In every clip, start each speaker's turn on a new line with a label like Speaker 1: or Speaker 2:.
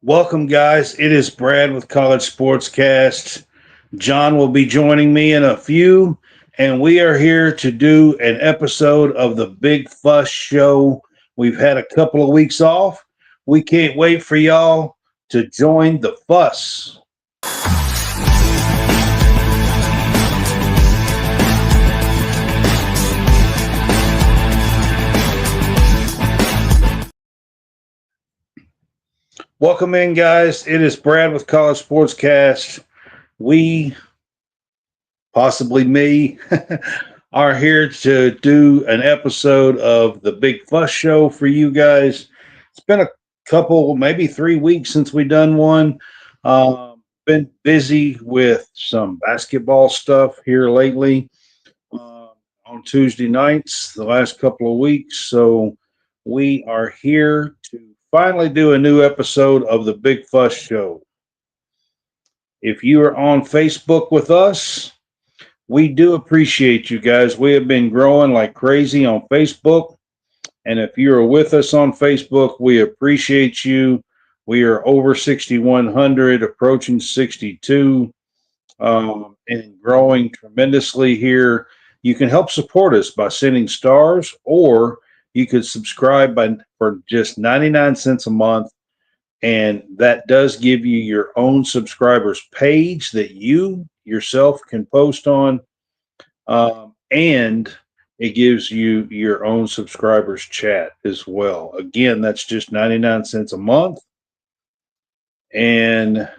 Speaker 1: Welcome, guys. It is Brad with College SportsCast. John will be joining me in a few, and we are here to do an episode of the Big Fuss Show. We've had a couple of weeks off. We can't wait for y'all to join the fuss. Welcome in, guys. It is Brad with College Sportscast. We, possibly me, are here to do an episode of the Big Fuss Show for you guys. It's been a couple, maybe 3 weeks since we done one. Been busy with some basketball stuff here lately on Tuesday nights the last couple of weeks. So we are here to finally do a new episode of the Big Fuss Show. If you are on Facebook with us, we do appreciate you guys. We have been growing like crazy on Facebook. And if you are with us on Facebook, we appreciate you. We are over 6,100, approaching 62, and growing tremendously here. You can help support us by sending stars, or you could subscribe for just 99 cents a month, and that does give you your own subscribers page that you yourself can post on, and it gives you your own subscribers chat as well. Again, that's just 99 cents a month. And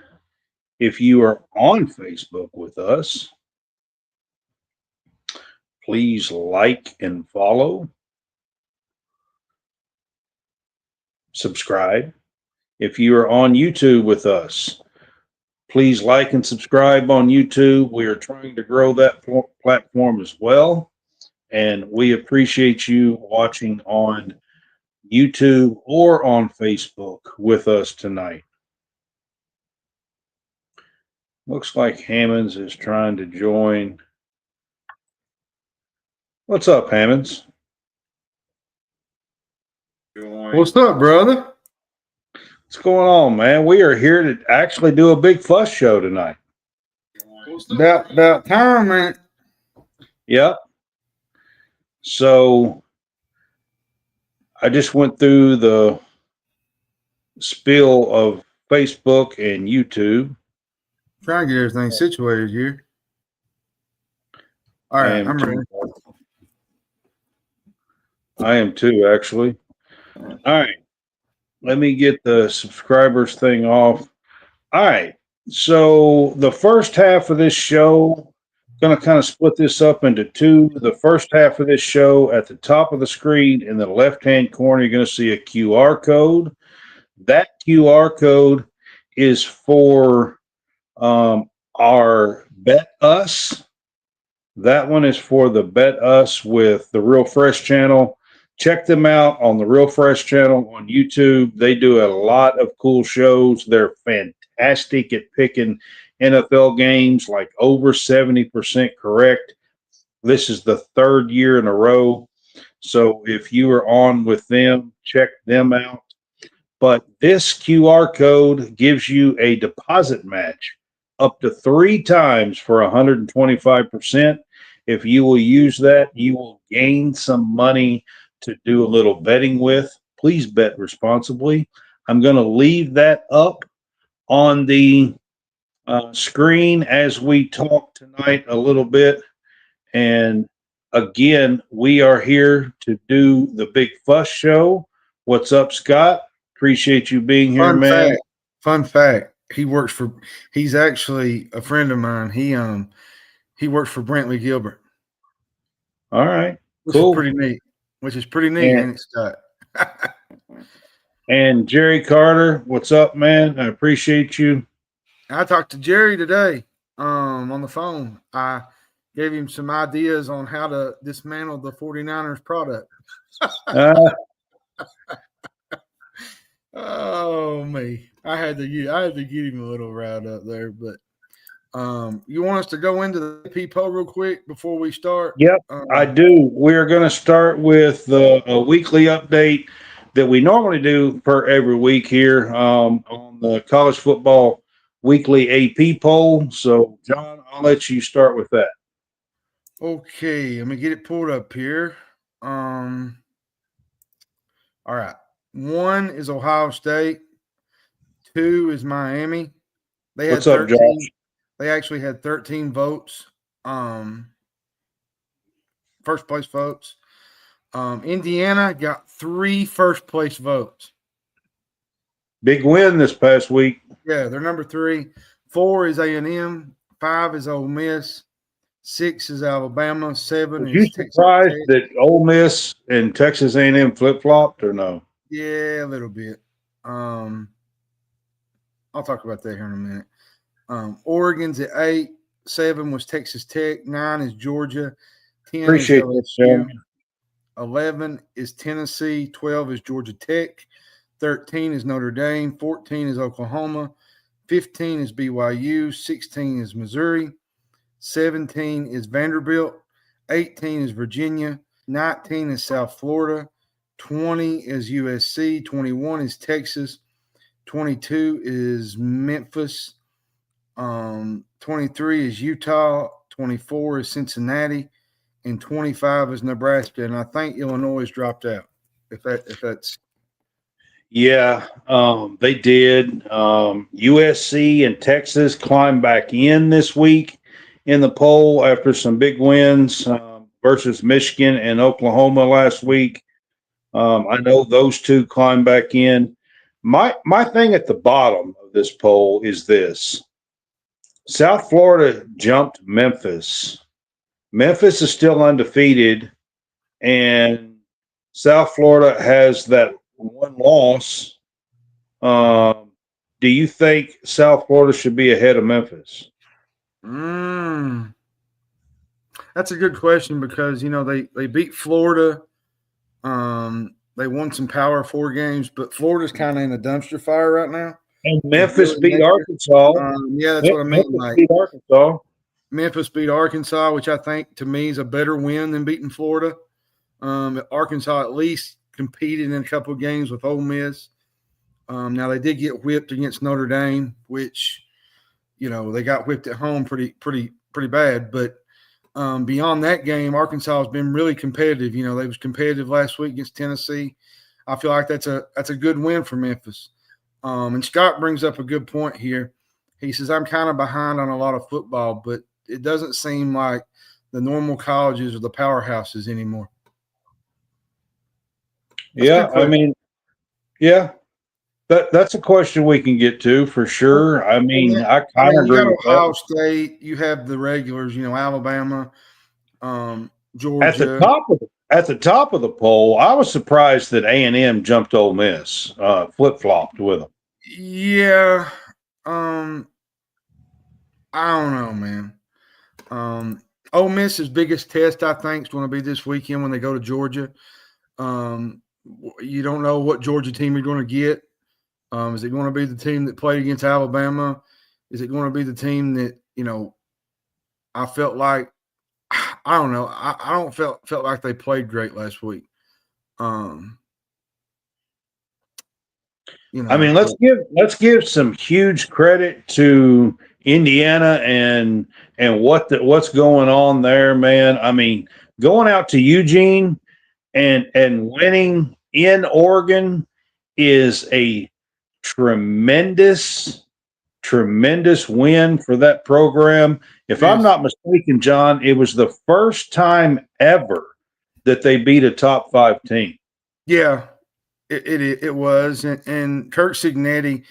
Speaker 1: if you are on Facebook with us, please like and follow. Subscribe. If you are on YouTube with us, please like and subscribe on YouTube. We are trying to grow that platform as well, and we appreciate you watching on YouTube or on Facebook with us tonight. Looks like Hammonds is trying to join. What's up, Hammonds?
Speaker 2: What's up, brother?
Speaker 1: What's going on, man? We are here to actually do a Big Fuss Show tonight.
Speaker 2: About time, man.
Speaker 1: Yep. So I just went through the spiel of Facebook and YouTube.
Speaker 2: Trying to get everything situated here. All right, I'm ready.
Speaker 1: I am too, actually. All right. Let me get the subscribers thing off. All right. So the first half of this show, going to kind of split this up into two. The first half of this show, at the top of the screen in the left-hand corner, you're going to see a QR code. That QR code is for our Bet Us. That one is for the Bet Us with the Real Fresh channel. Check them out on the Real Fresh channel on YouTube. They do a lot of cool shows. They're fantastic at picking NFL games, like over 70% correct. This is the third year in a row. So if you are on with them, check them out. But this QR code gives you a deposit match up to 3 times for 125%. If you will use that, you will gain some money to do a little betting with. Please bet responsibly. I'm going to leave that up on the screen as we talk tonight a little bit. And again, we are here to do the Big Fuss Show. What's up, Scott? Appreciate you being here, man.
Speaker 2: Fun fact. He's actually a friend of mine. He works for Brantley Gilbert.
Speaker 1: All right.
Speaker 2: Cool. Which is pretty neat, ain't it, Scott?
Speaker 1: And Jerry Carter, what's up, man? I appreciate you.
Speaker 2: I talked to Jerry today on the phone. I gave him some ideas on how to dismantle the 49ers product. Oh, me. I had to get him a little riled up there, but you want us to go into the AP poll real quick before we start?
Speaker 1: Yep, I do. We're going to start with a weekly update. that we normally do per every week here on the college football weekly AP poll. So, John, I'll let you start with that.
Speaker 2: Okay, let me get it pulled up here. All right. 1 is Ohio State. 2 is Miami. They had
Speaker 1: What's up,
Speaker 2: 13.
Speaker 1: Josh?
Speaker 2: They actually had 13 votes. First place votes. Indiana got 3 first place votes.
Speaker 1: Big win this past week.
Speaker 2: Yeah, they're number 3. 4 is A&M. 5 is Ole Miss. 6 is Alabama. 7
Speaker 1: Was you
Speaker 2: is Texas
Speaker 1: surprised
Speaker 2: Tech.
Speaker 1: that Ole Miss and Texas A&M flip flopped or no?
Speaker 2: Yeah, a little bit. I'll talk about that here in a minute. Oregon's at 8. 7 was Texas Tech. 9 is Georgia. 10
Speaker 1: Appreciate
Speaker 2: is
Speaker 1: that,
Speaker 2: LSU.
Speaker 1: John.
Speaker 2: 11 is Tennessee. 12 is Georgia Tech. 13 is Notre Dame. 14 is Oklahoma. 15 is BYU. 16 is Missouri. 17 is Vanderbilt. 18 is Virginia. 19 is South Florida. 20 is USC. 21 is Texas. 22 is Memphis. 23 is Utah. 24 is Cincinnati. And 25 is Nebraska. And I think Illinois has dropped out. If that's
Speaker 1: Yeah, they did. USC and Texas climbed back in this week in the poll after some big wins versus Michigan and Oklahoma last week. I know those two climbed back in. My thing at the bottom of this poll is this: South Florida jumped Memphis. Memphis is still undefeated, and South Florida has that one loss. Do you think South Florida should be ahead of Memphis?
Speaker 2: That's a good question because they beat Florida. They won some Power 4 games, but Florida's kind of in a dumpster fire right now.
Speaker 1: And Memphis beat Arkansas.
Speaker 2: Yeah, that's what I mean.
Speaker 1: Memphis beat Arkansas.
Speaker 2: Memphis beat Arkansas, which I think to me is a better win than beating Florida. Arkansas at least competed in a couple of games with Ole Miss. Now they did get whipped against Notre Dame, which they got whipped at home pretty bad. But beyond that game, Arkansas has been really competitive. They was competitive last week against Tennessee. I feel like that's a good win for Memphis. And Scott brings up a good point here. He says, I'm kind of behind on a lot of football, but it doesn't seem like the normal colleges are the powerhouses anymore.
Speaker 1: Yeah, I mean, yeah, that's a question we can get to for sure. I mean, I kind of agree with that.
Speaker 2: Ohio State, you have the regulars, Alabama, Georgia.
Speaker 1: At the top of the poll, I was surprised that A&M jumped Ole Miss, flip flopped with them.
Speaker 2: Yeah, I don't know, man. Ole Miss's biggest test, I think, is going to be this weekend when they go to Georgia. You don't know what Georgia team you're going to get. Is it going to be the team that played against Alabama? Is it going to be the team that I felt like I don't know. I don't felt like they played great last week.
Speaker 1: I mean, let's give some huge credit to Indiana and what's going on there, man. I mean, going out to Eugene and winning in Oregon is a tremendous win for that program. If I'm not mistaken, John, it was the first time ever that they beat a top 5 team.
Speaker 2: Yeah, it was. And Kirk Cignetti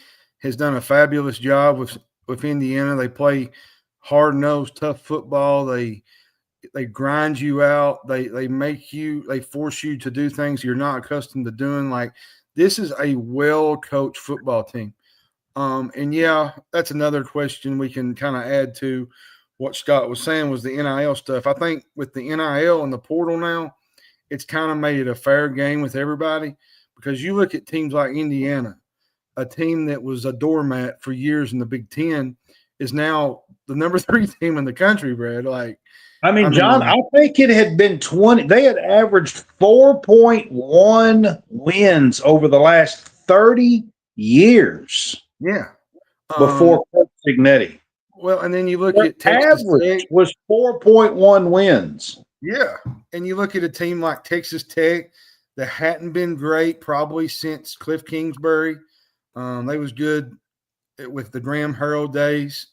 Speaker 2: has done a fabulous job with Indiana. They play hard-nosed, tough football. They grind you out. They force you to do things you're not accustomed to doing. Like, this is a well-coached football team. And yeah, that's another question we can kind of add to what Scott was saying was the NIL stuff. I think with the NIL and the portal now, it's kind of made it a fair game with everybody because you look at teams like Indiana, a team that was a doormat for years in the Big Ten is now the number 3 team in the country, Brad. Like,
Speaker 1: I
Speaker 2: I
Speaker 1: mean, John,
Speaker 2: mean,
Speaker 1: I think it had been 20. They had averaged 4.1 wins over the last 30 years
Speaker 2: yeah.
Speaker 1: before Kirk Signetti.
Speaker 2: Well, and then you look
Speaker 1: Their
Speaker 2: at Texas Tech.
Speaker 1: average was 4.1 wins.
Speaker 2: Yeah. And you look at a team like Texas Tech that hadn't been great probably since Cliff Kingsbury. They was good with the Graham Harrell days,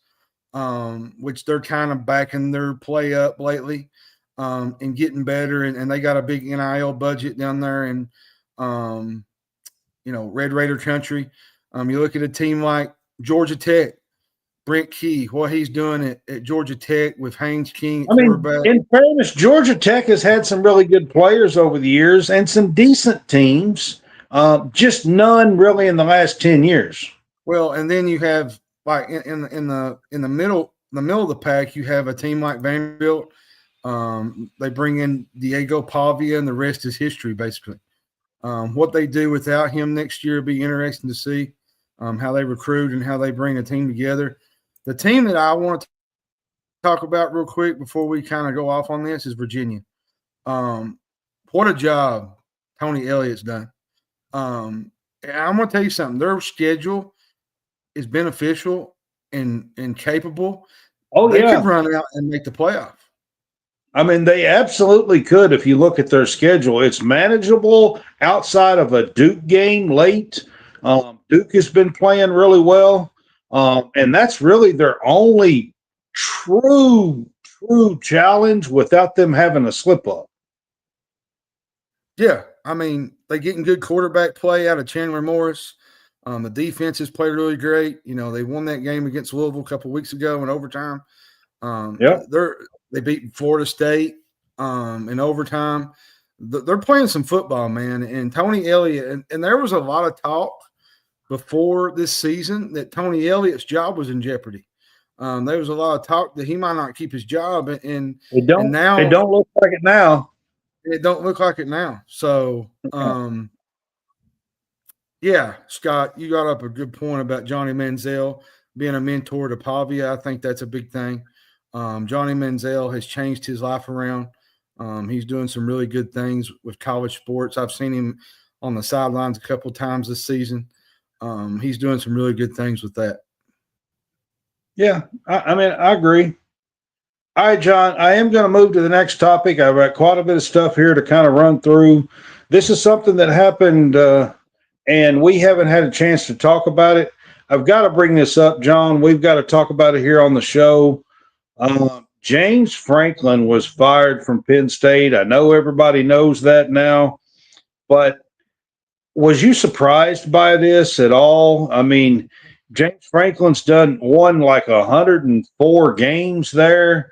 Speaker 2: which they're kind of backing their play up lately and getting better. And they got a big NIL budget down there in, Red Raider country. You look at a team like Georgia Tech, Brent Key, what he's doing at Georgia Tech with Haynes King at
Speaker 1: I mean,
Speaker 2: quarterback.
Speaker 1: in fairness, Georgia Tech has had some really good players over the years and some decent teams, just none really in the last 10 years.
Speaker 2: Well, and then you have like in the middle of the pack, you have a team like Vanderbilt. They bring in Diego Pavia, and the rest is history, basically. What they do without him next year will be interesting to see. How they recruit and how they bring a team together. The team that I want to talk about real quick before we kind of go off on this is Virginia. What a job Tony Elliott's done. And I'm going to tell you something. Their schedule is beneficial and capable.
Speaker 1: Oh,
Speaker 2: They
Speaker 1: yeah.
Speaker 2: could run out and make the playoff.
Speaker 1: I mean, they absolutely could if you look at their schedule. It's manageable outside of a Duke game late. Duke has been playing really well. And that's really their only true challenge without them having a slip up.
Speaker 2: Yeah. I mean, they getting good quarterback play out of Chandler Morris. The defense has played really great. They won that game against Louisville a couple of weeks ago in overtime. They beat Florida State in overtime. They're playing some football, man. And Tony Elliott, and there was a lot of talk before this season that Tony Elliott's job was in jeopardy. There was a lot of talk that he might not keep his job, and now
Speaker 1: it don't look like it now.
Speaker 2: It don't look like it now. So, yeah, Scott, you got up a good point about Johnny Manziel being a mentor to Pavia. I think that's a big thing. Johnny Manziel has changed his life around. He's doing some really good things with college sports. I've seen him on the sidelines a couple of times this season. He's doing some really good things with that.
Speaker 1: Yeah, I mean, I agree. All right, John, I am going to move to the next topic. I've got quite a bit of stuff here to kind of run through. This is something that happened, and we haven't had a chance to talk about it. I've got to bring this up, John. We've got to talk about it here on the show. James Franklin was fired from Penn State. I know everybody knows that now, but was you surprised by this at all? I mean, James Franklin's won like 104 games there,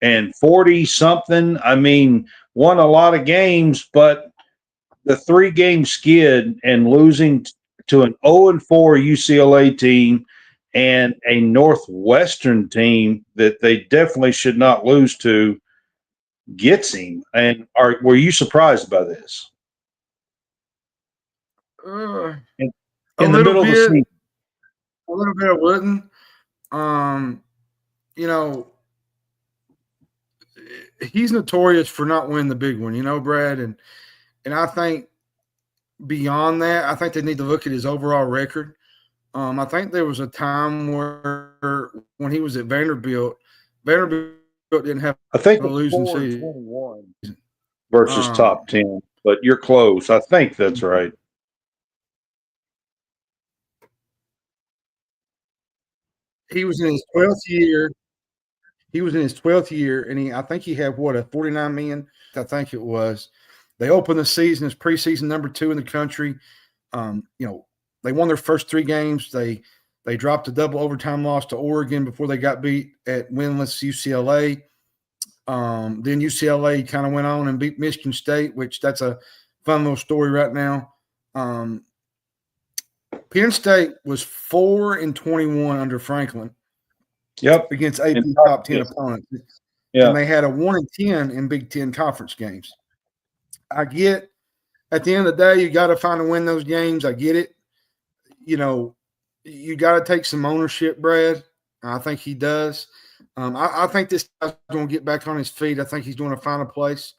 Speaker 1: and 40 something. I mean, won a lot of games, but the 3-game skid and losing to an 0-4 UCLA team and a Northwestern team that they definitely should not lose to gets him. And were you surprised by this? In the middle of the season.
Speaker 2: A little bit of wooden. He's notorious for not winning the big one, Brad. And I think beyond that, I think they need to look at his overall record. I think there was a time where when he was at Vanderbilt didn't have
Speaker 1: I think
Speaker 2: a losing season.
Speaker 1: 21 versus top 10, but you're close. I think that's right.
Speaker 2: He was in his 12th year. And I think he had a 49 million. I think it was. They opened the season as preseason number 2 in the country. They won their first 3 games. They dropped a double overtime loss to Oregon before they got beat at winless UCLA. Then UCLA kind of went on and beat Michigan State, which that's a fun little story right now. Penn State was 4-21 under Franklin.
Speaker 1: Yep.
Speaker 2: Against AP top 10 opponents.
Speaker 1: Yeah.
Speaker 2: And they had a 1-10 in Big Ten conference games. I get at the end of the day, you got to find a win those games. I get it. You got to take some ownership, Brad. I think he does. I think this guy's going to get back on his feet. I think he's going to find a place.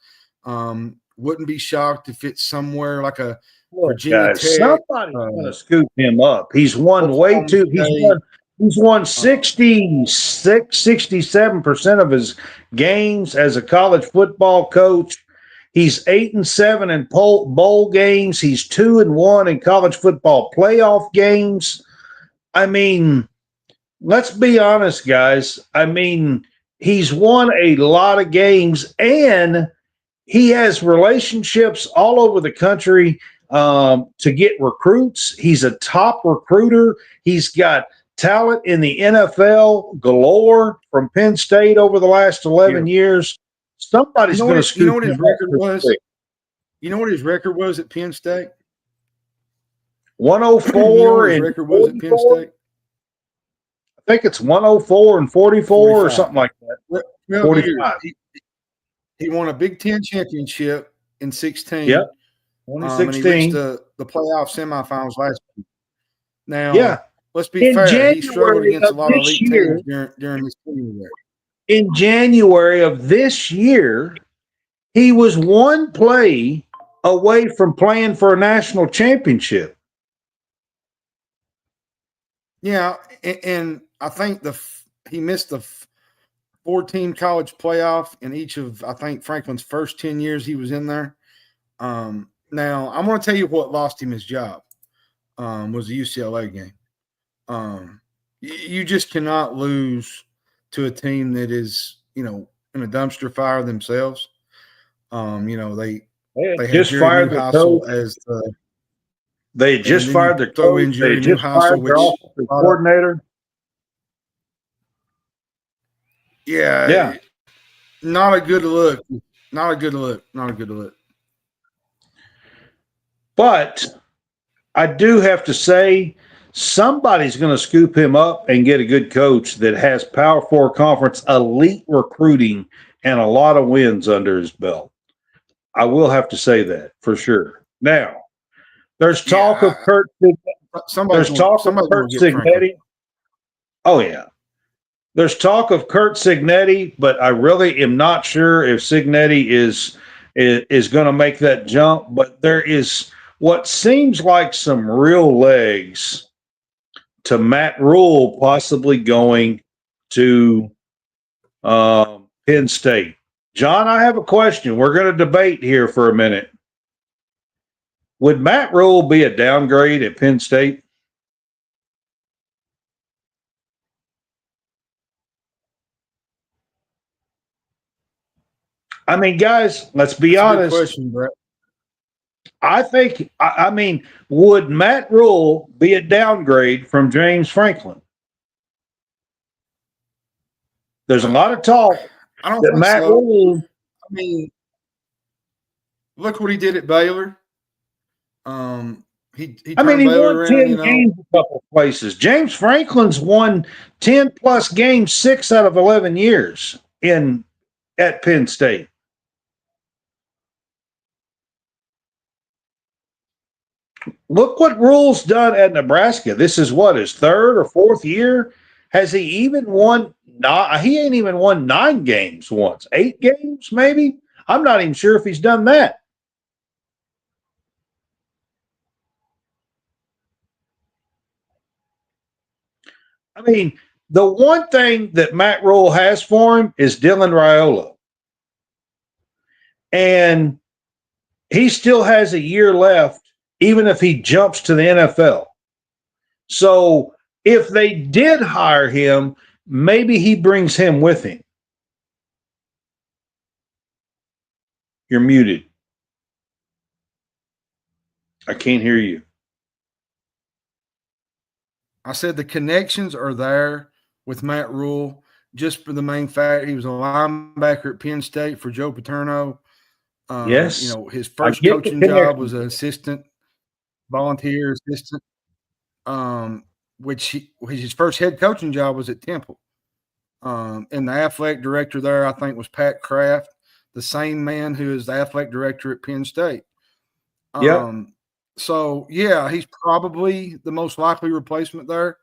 Speaker 2: Wouldn't be shocked if it's somewhere like a
Speaker 1: Look,
Speaker 2: Virginia
Speaker 1: guys,
Speaker 2: Tech,
Speaker 1: somebody's going to scoop him up. He's won way
Speaker 2: Oklahoma
Speaker 1: too.
Speaker 2: State.
Speaker 1: He's won 67% of his games as a college football coach. He's 8-7 in bowl games. He's 2-1 in college football playoff games. I mean, let's be honest, guys. I mean, he's won a lot of games, and he has relationships all over the country to get recruits. He's a top recruiter. He's got talent in the NFL galore from Penn State over the last 11 years. Somebody's going to scoop
Speaker 2: you know what his
Speaker 1: him
Speaker 2: record
Speaker 1: up
Speaker 2: was?
Speaker 1: quick.
Speaker 2: You know what his record was at Penn State?
Speaker 1: 104
Speaker 2: You know what his
Speaker 1: and
Speaker 2: record was at Penn
Speaker 1: 44?
Speaker 2: State?
Speaker 1: I think it's 104 and 44 or
Speaker 2: 45.
Speaker 1: something like that.
Speaker 2: 12 years.
Speaker 1: 45.
Speaker 2: He won a Big Ten championship in 16.
Speaker 1: Yep.
Speaker 2: And
Speaker 1: 2016.
Speaker 2: he reached the playoff semifinals last year. Now,
Speaker 1: Yeah.
Speaker 2: let's be
Speaker 1: In
Speaker 2: fair. He struggled
Speaker 1: January
Speaker 2: against a
Speaker 1: of
Speaker 2: lot of
Speaker 1: this
Speaker 2: elite
Speaker 1: year,
Speaker 2: teams during his tenure there.
Speaker 1: in January of this year, he was one play away from playing for a national championship.
Speaker 2: Yeah, and I think he missed the 4-team college playoff in each of, I think, Franklin's first 10 years he was in there. Now, I'm going to tell you what lost him his job was the UCLA game. You just cannot lose to a team that is, in a dumpster fire themselves. They had
Speaker 1: just
Speaker 2: Jerry
Speaker 1: fired the
Speaker 2: Newhouse's
Speaker 1: coach.
Speaker 2: as the
Speaker 1: They had just fired their
Speaker 2: throw
Speaker 1: coach.
Speaker 2: in Jerry
Speaker 1: They just
Speaker 2: Newhouse,
Speaker 1: fired their
Speaker 2: which
Speaker 1: offensive coordinator.
Speaker 2: Yeah. Not a good look. Not a good look.
Speaker 1: But I do have to say, somebody's going to scoop him up and get a good coach that has Power Four conference elite recruiting and a lot of wins under his belt. I will have to say that for sure. Now, there's talk of Kurt. There's talk of Kurt Signetti. Oh yeah, there's talk of Kurt Signetti, but I really am not sure if Signetti is going to make that jump. But there is what seems like some real legs to Matt Rule possibly going to Penn State. John, I have a question. We're going to debate here for a minute. Would Matt Rule be a downgrade at Penn State? I mean, guys, let's be honest.
Speaker 2: Good question, Brett.
Speaker 1: I think, would Matt Rule be a downgrade from James Franklin? There's a lot of talk
Speaker 2: I don't
Speaker 1: that
Speaker 2: think
Speaker 1: Matt
Speaker 2: so.
Speaker 1: Rule.
Speaker 2: I mean, look what he did at Baylor. He
Speaker 1: won 10 games a couple of places. James Franklin's won 10 plus games 6 out of 11 years at Penn State. Look what Rule's done at Nebraska. This is what, his third or fourth year? Has he even won? He ain't even won 9 games once. 8 games, maybe? I'm not even sure if he's done that. I mean, the one thing that Matt Rule has for him is Dylan Raiola. And he still has a year left, even if he jumps to the NFL. So if they did hire him, maybe he brings him with him. You're muted. I can't hear you.
Speaker 2: I said the connections are there with Matt Rule just for the main fact he was a linebacker at Penn State for Joe Paterno.
Speaker 1: Yes.
Speaker 2: His first coaching job was an volunteer assistant, which his first head coaching job was at Temple. And the athletic director there, I think, was Pat Kraft, the same man who is the athletic director at Penn State. So, yeah, he's probably the most likely replacement there.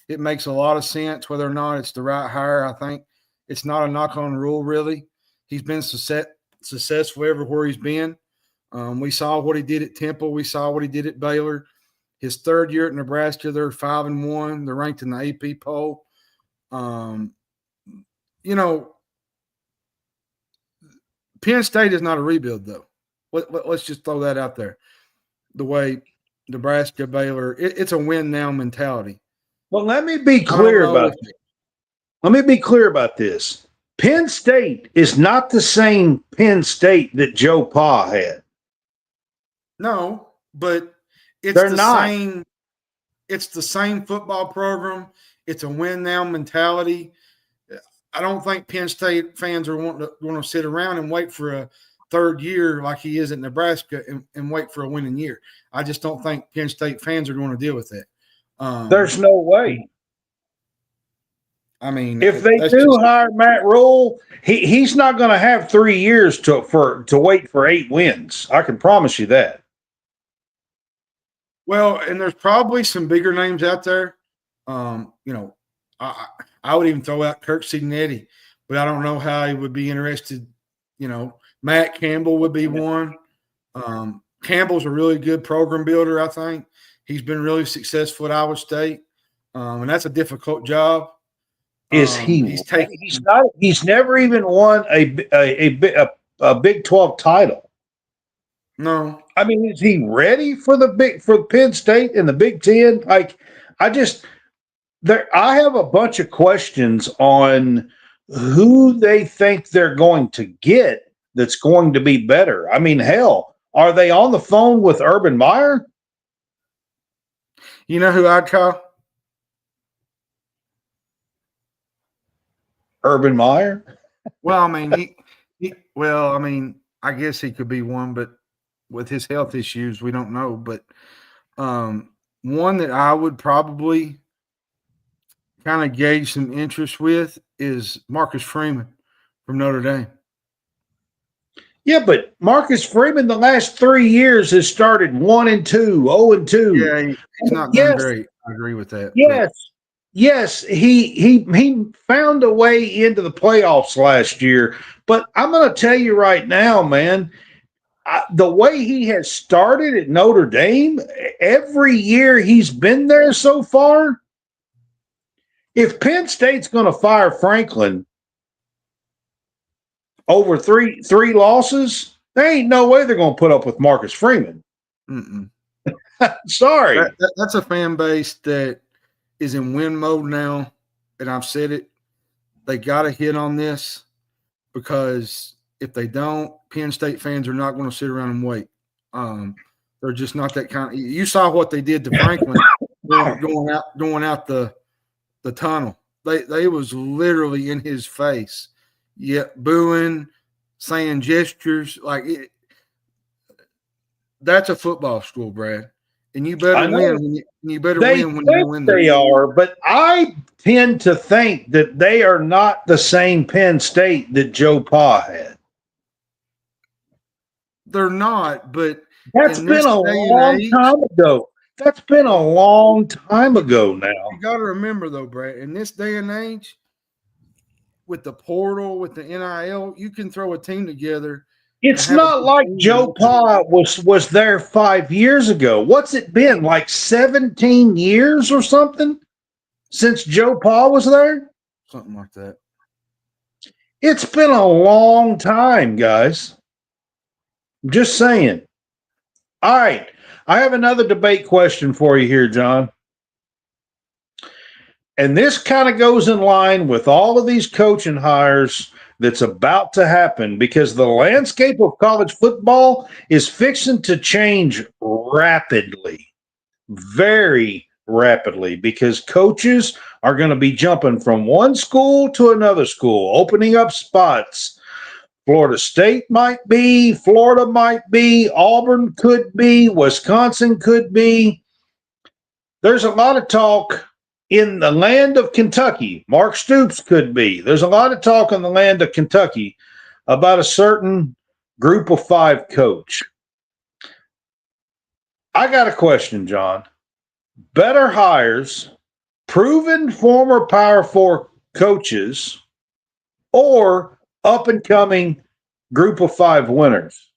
Speaker 2: It makes a lot of sense whether or not it's the right hire. I think It's not a knock on Rule, really. He's been successful everywhere he's been. We saw what he did at Temple. We saw what he did at Baylor. His third year at Nebraska, they're 5-1. They're ranked in the AP poll. Penn State is not a rebuild, though. Let's just throw that out there. The way Nebraska, Baylor, it's a win now mentality.
Speaker 1: Well, let me be clear about this. Penn State is not the same Penn State that Joe Pa had.
Speaker 2: No, but it's same. It's the same football program. It's a win now mentality. I don't think Penn State fans are going to sit around and wait for a third year like he is at Nebraska and wait for a winning year. I just don't think Penn State fans are going to deal with that.
Speaker 1: There's no way.
Speaker 2: I mean,
Speaker 1: if they do hire Matt Rule, he's not going to have 3 years to wait for 8 wins. I can promise you that.
Speaker 2: Well, and there's probably some bigger names out there. I would even throw out Kirk Cignetti, but I don't know how he would be interested. Matt Campbell would be one. Campbell's a really good program builder, I think. He's been really successful at Iowa State, and that's a difficult job.
Speaker 1: Is he? He's not. He's never even won a Big 12 title.
Speaker 2: No,
Speaker 1: I mean, is he ready for Penn State and the Big 10? I have a bunch of questions on who they think they're going to get that's going to be better. I mean, hell, are they on the phone with Urban Meyer?
Speaker 2: You know who I'd call?
Speaker 1: Urban Meyer?
Speaker 2: Well, I mean, I guess he could be one, but with his health issues, we don't know. But one that I would probably kind of gauge some interest with is Marcus Freeman from Notre Dame.
Speaker 1: Yeah, but Marcus Freeman the last 3 years has started 1-2, 0-2.
Speaker 2: Yeah, he's not done great. I agree with that.
Speaker 1: Yes, he found a way into the playoffs last year. But I'm going to tell you right now, man, the way he has started at Notre Dame, every year he's been there so far, if Penn State's going to fire Franklin over three losses, there ain't no way they're going to put up with Marcus Freeman. Sorry.
Speaker 2: That's a fan base that is in win mode now, and I've said it. They got to hit on this because if they don't, Penn State fans are not going to sit around and wait. They're just not that kind of – you saw what they did to Franklin going out the tunnel. They was literally in his face. Yet booing, saying gestures that's a football school, Brad. And you better win. You better win when you win.
Speaker 1: They are, but I tend to think that they are not the same Penn State that Joe Pa had.
Speaker 2: They're not, but
Speaker 1: that's been a long time ago. That's been a long time ago now.
Speaker 2: You got to remember, though, Brad, in this day and age, with the portal, with the NIL, you can throw a team together.
Speaker 1: It's not like Joe Pa was there 5 years ago. What's it been, like 17 years or something since Joe Pa was there?
Speaker 2: Something like that.
Speaker 1: It's been a long time, guys. I'm just saying. All right. I have another debate question for you here, John. And this kind of goes in line with all of these coaching hires that's about to happen because the landscape of college football is fixing to change rapidly, very rapidly, because coaches are going to be jumping from one school to another school, opening up spots. Florida State might be, Florida might be, Auburn could be, Wisconsin could be. There's a lot of talk in the land of Kentucky. Mark Stoops could be. There's a lot of talk in the land of Kentucky about a certain group of 5 coach. I got a question, John. Better hires, proven former Power 4 coaches, or up and coming group of 5 winners?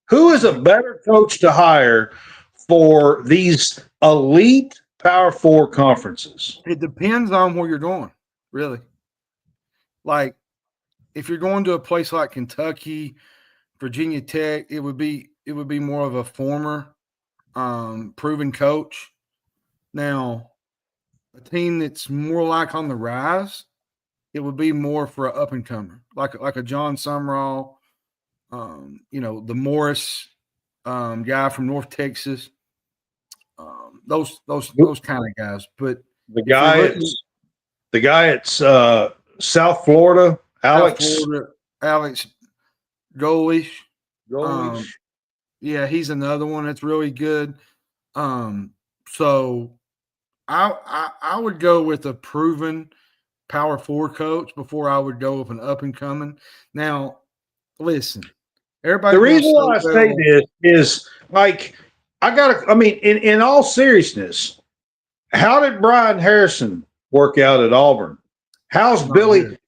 Speaker 1: Who is a better coach to hire for these elite Power 4 conferences?
Speaker 2: It depends on where you're going, really. Like, if you're going to a place like Kentucky, Virginia Tech, it would be more of a former proven coach. Now, a team that's more like on the rise, it would be more for an up and comer, like a John Sumrall, the Morris guy from North Texas, those kind of guys. But
Speaker 1: The
Speaker 2: if you're
Speaker 1: guy
Speaker 2: looking
Speaker 1: it's the guy at South Florida, Alex
Speaker 2: South Florida, Alex Golish,
Speaker 1: Golesh.
Speaker 2: yeah, he's another one that's really good. So I would go with a proven Power 4 coach before I would go with an up and coming. Now, listen, everybody.
Speaker 1: The reason why I say this is like in all seriousness, how did Brian Harrison work out at Auburn? How's Billy?
Speaker 2: Good.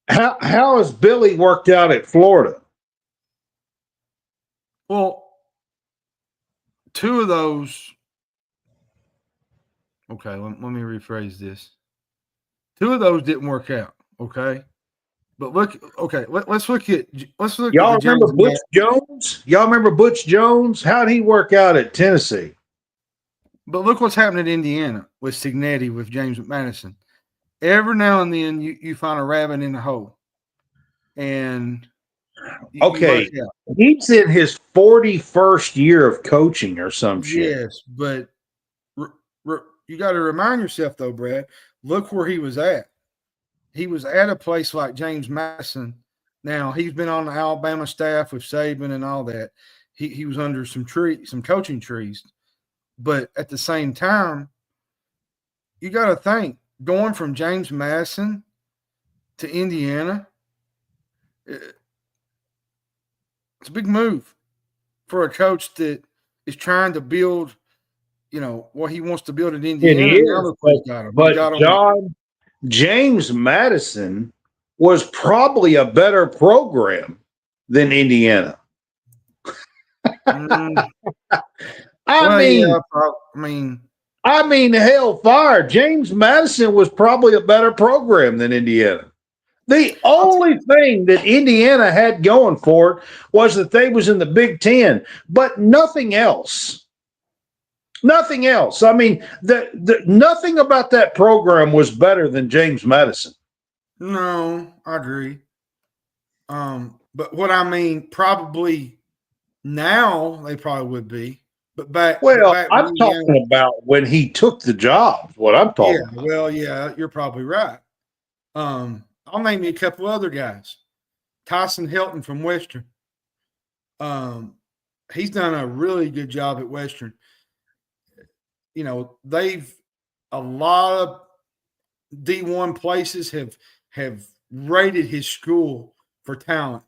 Speaker 1: How has Billy worked out at Florida?
Speaker 2: Well, two of those. Okay, let me rephrase this. Two of those didn't work out. Okay, but look. Okay, let's look at
Speaker 1: Y'all
Speaker 2: at
Speaker 1: remember Butch Jones? Y'all remember Butch Jones? How'd he work out at Tennessee?
Speaker 2: But look what's happening in Indiana with Signetti, with James Madison. Every now and then you find a rabbit in the hole. And
Speaker 1: okay, he's in his 41st year of coaching or some shit.
Speaker 2: Yes, but you got to remind yourself, though, Brad, look where he was at. He was at a place like James Madison. Now, he's been on the Alabama staff with Saban and all that. He was under some coaching trees. But at the same time, you got to think, going from James Madison to Indiana, it's a big move for a coach that is trying to build, what he wants to build at Indiana.
Speaker 1: But John, James Madison was probably a better program than Indiana. I mean, hellfire. James Madison was probably a better program than Indiana. The only thing that Indiana had going for it was that they was in the Big Ten, but nothing else. Nothing else. I mean, nothing about that program was better than James Madison.
Speaker 2: No, I agree. But what I mean, probably now they probably would be. But back
Speaker 1: I'm talking about when he took the job. What I'm talking about.
Speaker 2: Well, yeah, you're probably right. I'll name you a couple other guys. Tyson Helton from Western. He's done a really good job at Western. A lot of D1 places have rated his school for talent,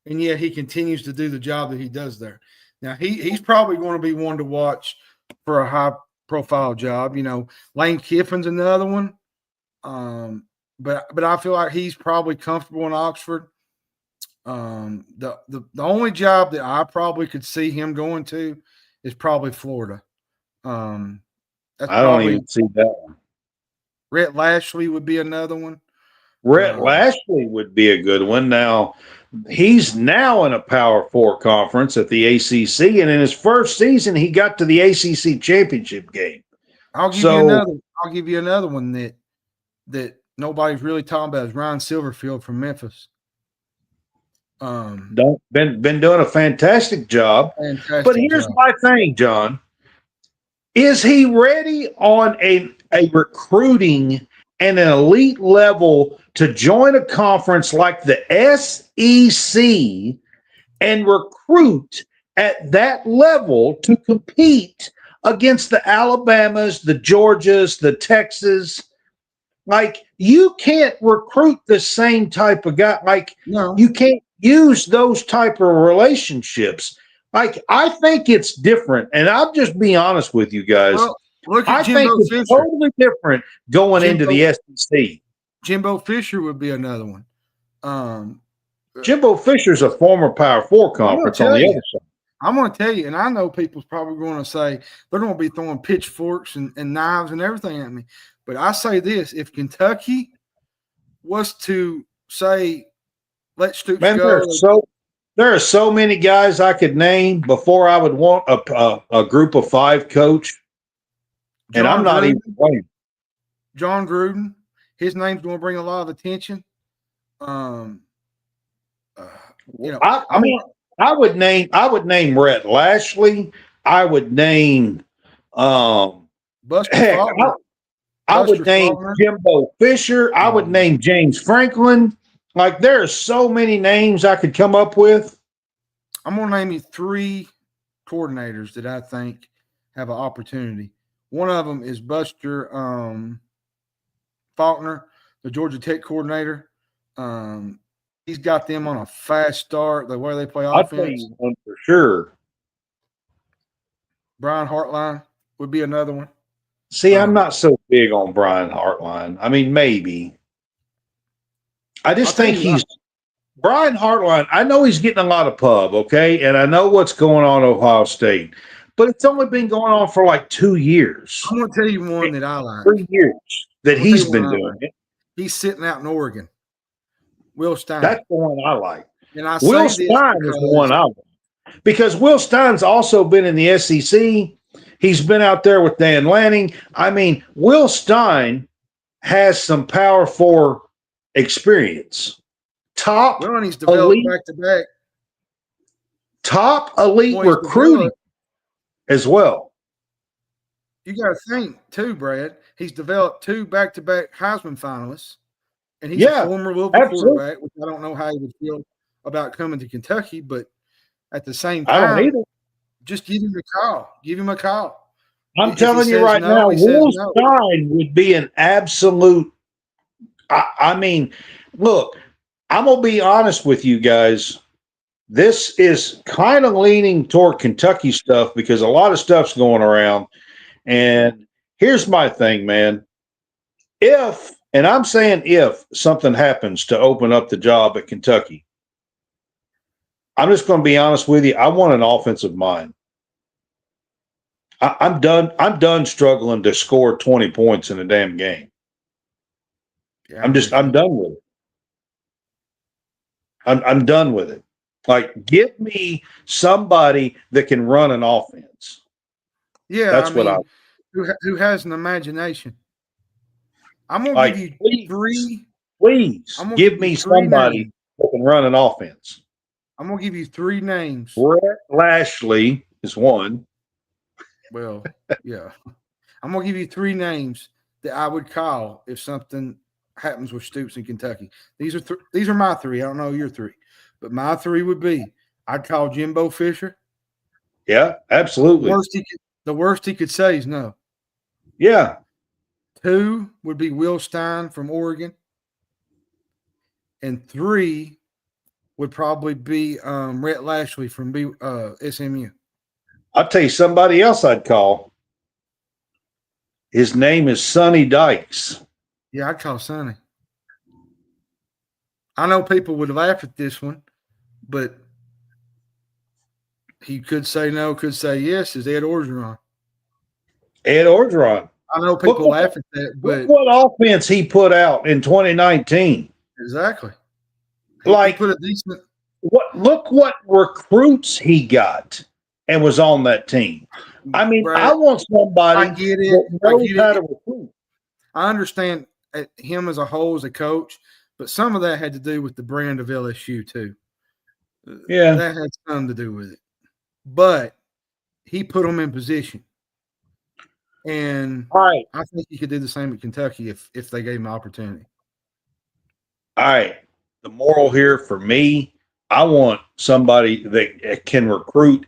Speaker 2: and yet he continues to do the job that he does there. Now, he's probably going to be one to watch for a high-profile job. Lane Kiffin's another one. But I feel like he's probably comfortable in Oxford. The only job that I probably could see him going to is probably Florida.
Speaker 1: I don't even see that one.
Speaker 2: Rhett Lashley would be another one.
Speaker 1: Rhett Lashley would be a good one. Now, he's now in a Power 4 conference at the ACC, and in his first season, he got to the ACC championship game.
Speaker 2: I'll give you another one that nobody's really talking about is Ryan Silverfield from Memphis.
Speaker 1: Been doing a fantastic job. But here's my thing, John. Is he ready on a recruiting and an elite level to join a conference like the SEC and recruit at that level to compete against the Alabamas, the Georgias, the Texas? Like, you can't recruit the same type of guy. Like, no. You can't use those type of relationships. Like, I think it's different. And I'll just be honest with you guys.
Speaker 2: Well,
Speaker 1: I think it's totally different going into the SEC.
Speaker 2: Jimbo Fisher would be another one.
Speaker 1: Jimbo Fisher's a former Power 4 conference on the other side.
Speaker 2: I'm going to tell you, and I know people's probably going to say they're going to be throwing pitchforks and knives and everything at me. But I say this, if Kentucky was to say, let Stoops go.
Speaker 1: There are so many guys I could name before I would want a group of 5 coach. And I'm not even playing.
Speaker 2: John Gruden, his name's going to bring a lot of attention. I
Speaker 1: would name Rhett Lashley. I would name
Speaker 2: Buster Faulkner.
Speaker 1: I would name Jimbo Fisher. I would name James Franklin. Like, there are so many names I could come up with.
Speaker 2: I'm going to name you 3 coordinators that I think have an opportunity. One of them is Buster Faulkner, the Georgia Tech coordinator. He's got them on a fast start, the way they play offense.
Speaker 1: I'll tell you one for sure.
Speaker 2: Brian Hartline would be another one.
Speaker 1: See, I'm not so big on Brian Hartline. I mean, maybe. I just think Brian Hartline, I know he's getting a lot of pub, okay? And I know what's going on at Ohio State. But it's only been going on for like 2 years.
Speaker 2: I'm going to tell you one that I like.
Speaker 1: 3 years that he's been doing it.
Speaker 2: He's sitting out in Oregon. Will Stein.
Speaker 1: That's the one I like.
Speaker 2: And I
Speaker 1: Will Stein is the one I like. Because Will Stein's also been in the SEC. He's been out there with Dan Lanning. I mean, Will Stein has some Power 4 experience.
Speaker 2: And he's developed back-to-back.
Speaker 1: Top elite recruiting as well.
Speaker 2: You got to think, too, Brad. He's developed 2 back-to-back Heisman finalists. And he's a former Louisville quarterback, which I don't know how he would feel about coming to Kentucky, but at the same time,
Speaker 1: I don't either.
Speaker 2: Just give him a call. Give him a call.
Speaker 1: I'm telling you right now, Will Stein would be an absolute I mean, look, I'm going to be honest with you guys. This is kind of leaning toward Kentucky stuff because a lot of stuff's going around. And here's my thing, man. And I'm saying if something happens to open up the job at Kentucky, I'm just going to be honest with you. I want an offensive mind. I'm done. I'm done struggling to score 20 points in a damn game.
Speaker 2: Yeah,
Speaker 1: I'm done with it. I'm done with it. Like, give me somebody that can run an offense.
Speaker 2: Yeah,
Speaker 1: that's
Speaker 2: who has an imagination. I'm gonna give you 3.
Speaker 1: Please give me somebody that can run an offense.
Speaker 2: I'm gonna give you 3 names.
Speaker 1: Rhett Lashley is one.
Speaker 2: Well, yeah. I'm gonna give you 3 names that I would call if something happens with Stoops in Kentucky. These are my 3. I don't know your 3, but my 3 would be: I'd call Jimbo Fisher.
Speaker 1: Yeah, absolutely.
Speaker 2: The worst he could say is no.
Speaker 1: Yeah.
Speaker 2: 2 would be Will Stein from Oregon, and 3 would probably be Rhett Lashley from SMU.
Speaker 1: I'll tell you somebody else I'd call. His name is Sonny Dykes.
Speaker 2: Yeah, I'd call Sonny. I know people would laugh at this one, but he could say no, could say yes. Is Ed Orgeron?
Speaker 1: Ed Orgeron.
Speaker 2: I know people laugh at that, but
Speaker 1: look what offense he put out in 2019.
Speaker 2: Exactly.
Speaker 1: He
Speaker 2: put a decent.
Speaker 1: Look what recruits he got and was on that team. I mean, Brad, I want somebody that knows how to recruit.
Speaker 2: I understand him as a whole as a coach, but some of that had to do with the brand of LSU too.
Speaker 1: Yeah,
Speaker 2: that had something to do with it. But he put them in position. And I think he could do the same at Kentucky if they gave him an opportunity.
Speaker 1: All right. The moral here for me, I want somebody that can recruit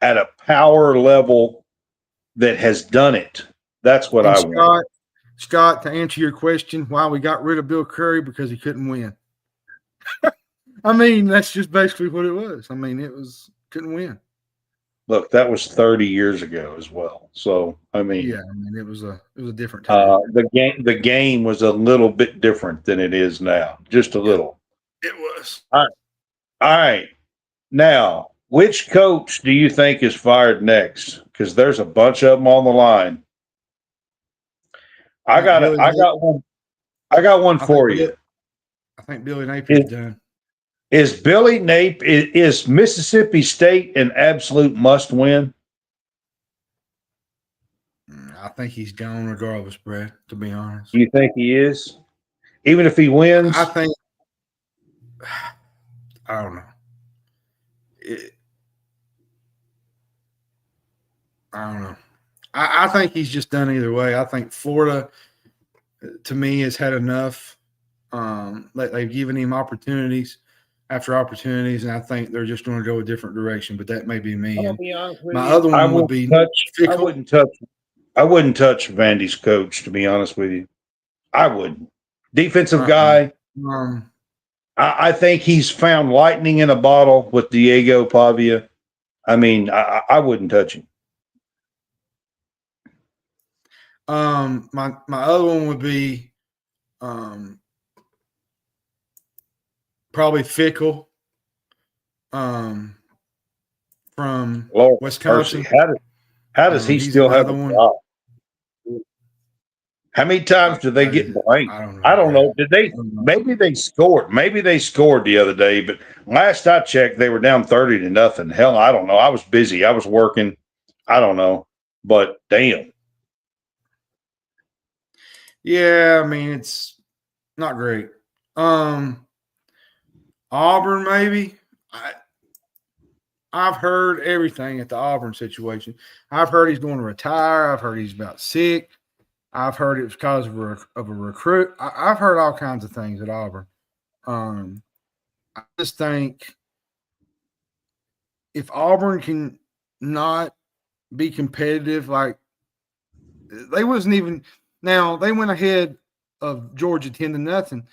Speaker 1: at a power level that has done it. That's what I want.
Speaker 2: Scott, to answer your question, why we got rid of Bill Curry, because he couldn't win. I mean, that's just basically what it was. I mean, couldn't win.
Speaker 1: Look, that was 30 years ago as well. So, I
Speaker 2: Yeah,
Speaker 1: mean,
Speaker 2: I mean it was a different time.
Speaker 1: the game was a little bit different than it is now, just a
Speaker 2: Yeah,
Speaker 1: little.
Speaker 2: it was.
Speaker 1: All right. All right. Now, which coach do you think is fired next? Because there's a bunch of them on the line.
Speaker 2: I think Billy.
Speaker 1: I got one. I got one
Speaker 2: I think
Speaker 1: for
Speaker 2: Bill,
Speaker 1: you.
Speaker 2: I think Billy Napier's
Speaker 1: Is,
Speaker 2: done.
Speaker 1: is Billy Nape is Mississippi State an absolute must win?
Speaker 2: I think he's gone regardless, Brad. To be honest,
Speaker 1: You think he is? Even if he
Speaker 2: I
Speaker 1: wins?
Speaker 2: think I don't know. It, I don't know. I think he's just done either way. I think Florida, to me, has had enough. They've given him opportunities after opportunities, and I think they're just going to go a different direction. But that may be me.
Speaker 1: I'm gonna
Speaker 2: And
Speaker 1: be honest with
Speaker 2: my
Speaker 1: you.
Speaker 2: other one would be
Speaker 1: I
Speaker 2: Fickle.
Speaker 1: wouldn't touch. I wouldn't touch Vandy's coach. To be honest with you, I wouldn't. Defensive
Speaker 2: Uh-uh.
Speaker 1: guy. I think he's found lightning in a bottle with Diego Pavia. I mean, I wouldn't touch him.
Speaker 2: My other one would be probably Fickle from
Speaker 1: Lord
Speaker 2: Wisconsin.
Speaker 1: mercy. How does he
Speaker 2: He's
Speaker 1: still have a
Speaker 2: another one.
Speaker 1: job? How many times do they get blanked?
Speaker 2: I don't know.
Speaker 1: I don't know. Did they?
Speaker 2: Know.
Speaker 1: Maybe they scored. Maybe they scored the other day. But last I checked, they were down 30-0. Hell, I don't know. I was busy. I was working. I don't know. But damn.
Speaker 2: Yeah, I mean it's not great. Auburn, maybe. I've heard everything at the Auburn situation. I've heard he's going to retire. I've heard he's about sick. I've heard it was because of a recruit. I've heard all kinds of things at Auburn. I just think if Auburn can not be competitive, like they wasn't even now they went ahead of Georgia 10-0,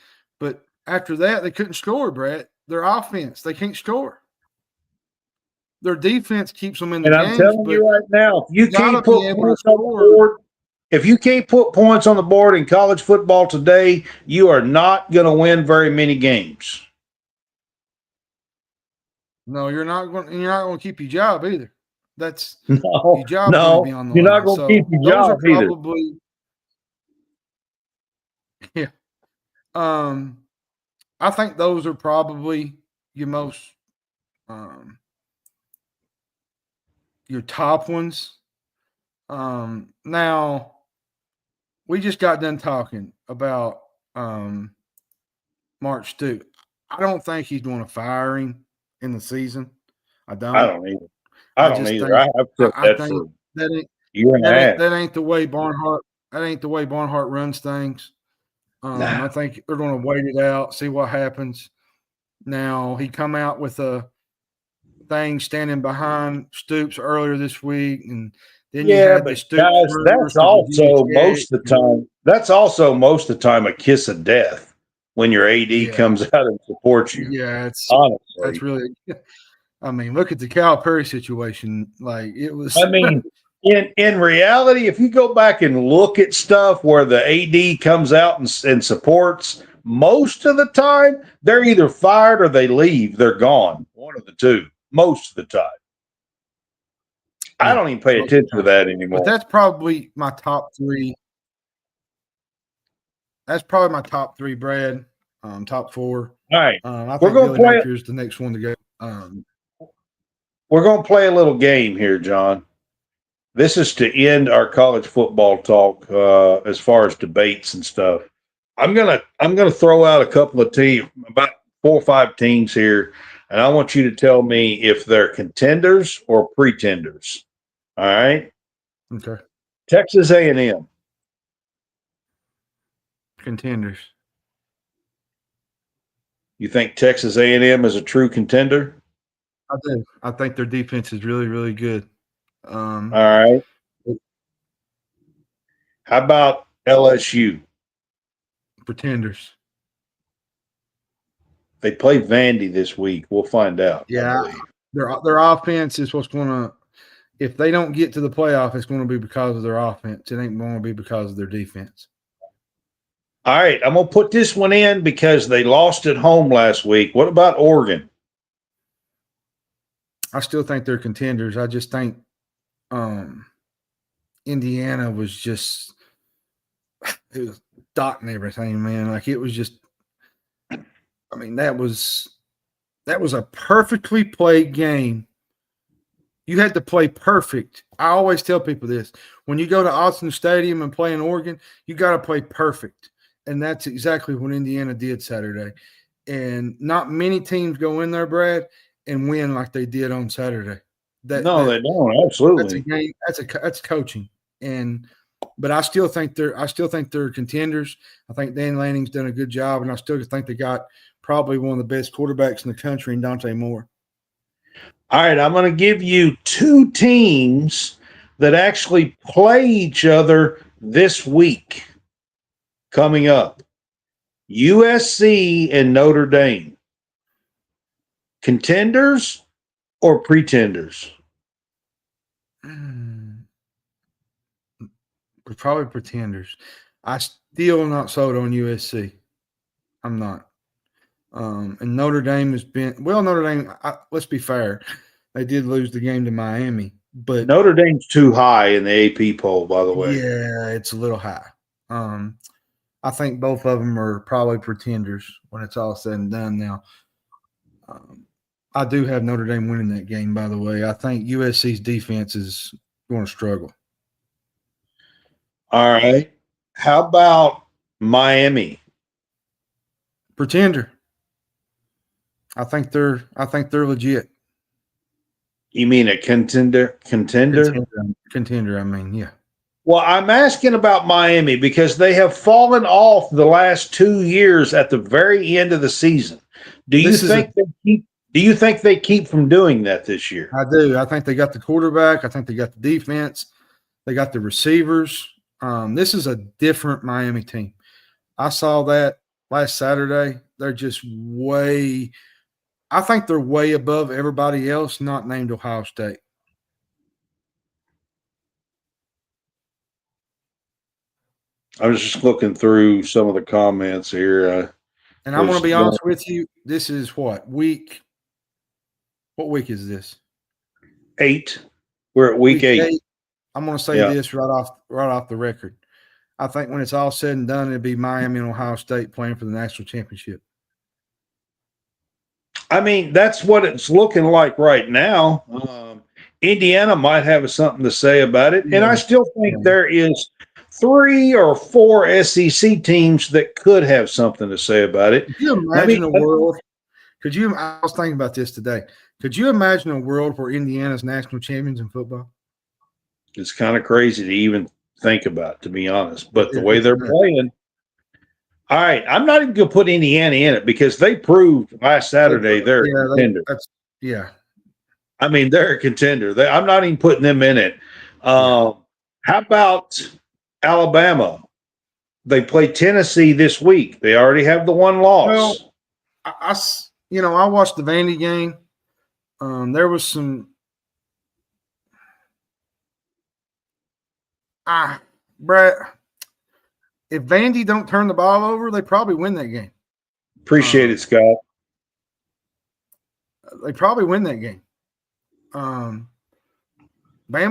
Speaker 2: but after that they couldn't score, Brett. Their offense, they can't score. Their defense keeps them in the
Speaker 1: And I'm
Speaker 2: games,
Speaker 1: telling
Speaker 2: but
Speaker 1: you right now, if you can't
Speaker 2: gotta be
Speaker 1: put
Speaker 2: able to
Speaker 1: points on the
Speaker 2: score.
Speaker 1: board, if you can't put points on the board in college football today, you are not going to win very many games.
Speaker 2: No, you're not going. You're not going to keep your job either. That's
Speaker 1: No,
Speaker 2: your job's going to be
Speaker 1: no,
Speaker 2: on the
Speaker 1: you're not
Speaker 2: line.
Speaker 1: going to
Speaker 2: So
Speaker 1: keep your
Speaker 2: those are
Speaker 1: job either.
Speaker 2: probably, yeah. I think those are probably your most, your top ones. Now we just got done talking about Mark Stoops. I don't think he's going to fire him in the season. I don't.
Speaker 1: I don't either.
Speaker 2: I
Speaker 1: don't
Speaker 2: just
Speaker 1: either.
Speaker 2: think
Speaker 1: I've said
Speaker 2: I
Speaker 1: that
Speaker 2: think
Speaker 1: for
Speaker 2: that ain't
Speaker 1: a year and a half.
Speaker 2: that ain't the way Barnhart. That ain't the way Barnhart runs things. I think they're going to wait it out, see what happens. Now he come out with a thing standing behind Stoops earlier this week, and then you
Speaker 1: Yeah,
Speaker 2: had the
Speaker 1: but
Speaker 2: Stoops
Speaker 1: guys,
Speaker 2: rumors
Speaker 1: that's
Speaker 2: to Virginia
Speaker 1: also
Speaker 2: Tech.
Speaker 1: most of the time. That's also most of the time a kiss of death when your AD
Speaker 2: Yeah,
Speaker 1: comes out and supports you.
Speaker 2: yeah,
Speaker 1: Honestly,
Speaker 2: that's really. I mean, look at the Calipari situation. Like it was.
Speaker 1: I mean, in reality, if you go back and look at stuff where the AD comes out and supports, most of the time they're either fired or they leave. They're gone. One of the two. Most of the time. I don't even pay attention to that anymore.
Speaker 2: But that's probably my top three. That's probably my top three, Brad. Top four.
Speaker 1: All right.
Speaker 2: I
Speaker 1: We're
Speaker 2: think
Speaker 1: going to
Speaker 2: Billy
Speaker 1: play.
Speaker 2: Napier's the next one to go.
Speaker 1: We're going to play a little game here, John. This is to end our college football talk as far as debates and stuff. I'm gonna throw out a couple of teams, about 4 or 5 teams here, and I want you to tell me if they're contenders or pretenders. All right.
Speaker 2: Okay.
Speaker 1: Texas A&M.
Speaker 2: Contenders.
Speaker 1: You think Texas A&M is a true contender?
Speaker 2: I do. I think their defense is really, really good.
Speaker 1: All right. How about LSU?
Speaker 2: Pretenders.
Speaker 1: They play Vandy this week. We'll find out.
Speaker 2: Yeah, their offense is what's going to if they don't get to the playoff, it's going to be because of their offense. It ain't going to be because of their defense.
Speaker 1: All right, I'm going to put this one in because they lost at home last week. What about Oregon?
Speaker 2: I still think they're contenders. I just think Indiana was just – it was dotting everything, man. Like it was just – I mean, that was a perfectly played game. You had to play perfect. I always tell people this. When you go to Austin Stadium and play in Oregon, you got to play perfect. And that's exactly what Indiana did Saturday. And not many teams go in there, Brad, and win like they did on Saturday.
Speaker 1: They don't. Absolutely.
Speaker 2: That's a game. That's coaching. But I still think they're contenders. I think Dan Lanning's done a good job, and I still think they got probably one of the best quarterbacks in the country in Dante Moore.
Speaker 1: All right, I'm going to give you two teams that actually play each other this week coming up. USC and Notre Dame. Contenders or pretenders?
Speaker 2: Probably pretenders. I still not sold on USC. I'm not. And Notre Dame has been – well, Notre Dame, let's be fair. They did lose the game to Miami. But
Speaker 1: Notre Dame's too high in the AP poll, by the way.
Speaker 2: Yeah, it's a little high. I think both of them are probably pretenders when it's all said and done now. I do have Notre Dame winning that game, by the way. I think USC's defense is going to struggle.
Speaker 1: All right. How about Miami?
Speaker 2: Pretender. I think they're legit.
Speaker 1: You mean a contender?
Speaker 2: Contender, I mean, yeah.
Speaker 1: Well, I'm asking about Miami because they have fallen off the last 2 years at the very end of the season. Do you think they keep from doing that this year?
Speaker 2: I do. I think they got the quarterback. I think they got the defense. They got the receivers. This is a different Miami team. I saw that last Saturday. They're just I think they're way above everybody else not named Ohio State.
Speaker 1: I was just looking through some of the comments here.
Speaker 2: And I'm going to be honest with you. This is what week is this?
Speaker 1: 8. We're at week 8.
Speaker 2: I'm going to say this right off the record. I think when it's all said and done, it'll be Miami and Ohio State playing for the national championship.
Speaker 1: I mean, that's what it's looking like right now. Indiana might have something to say about it. Yeah. And I still think there is 3 or 4 SEC teams that could have something to say about it.
Speaker 2: Could you imagine a world? I was thinking about this today. Could you imagine a world where Indiana's national champions in football?
Speaker 1: It's kind of crazy to even think about, to be honest. But the way they're playing. All right, I'm not even going to put Indiana in it because they proved last Saturday they're a contender. I mean, they're a contender. I'm not even putting them in it. How about Alabama? They play Tennessee this week. They already have the one loss.
Speaker 2: Well, I watched the Vandy game. There was some Brett. If Vandy don't turn the ball over, they probably win that game.
Speaker 1: Appreciate it, Scott.
Speaker 2: They probably win that game. Bama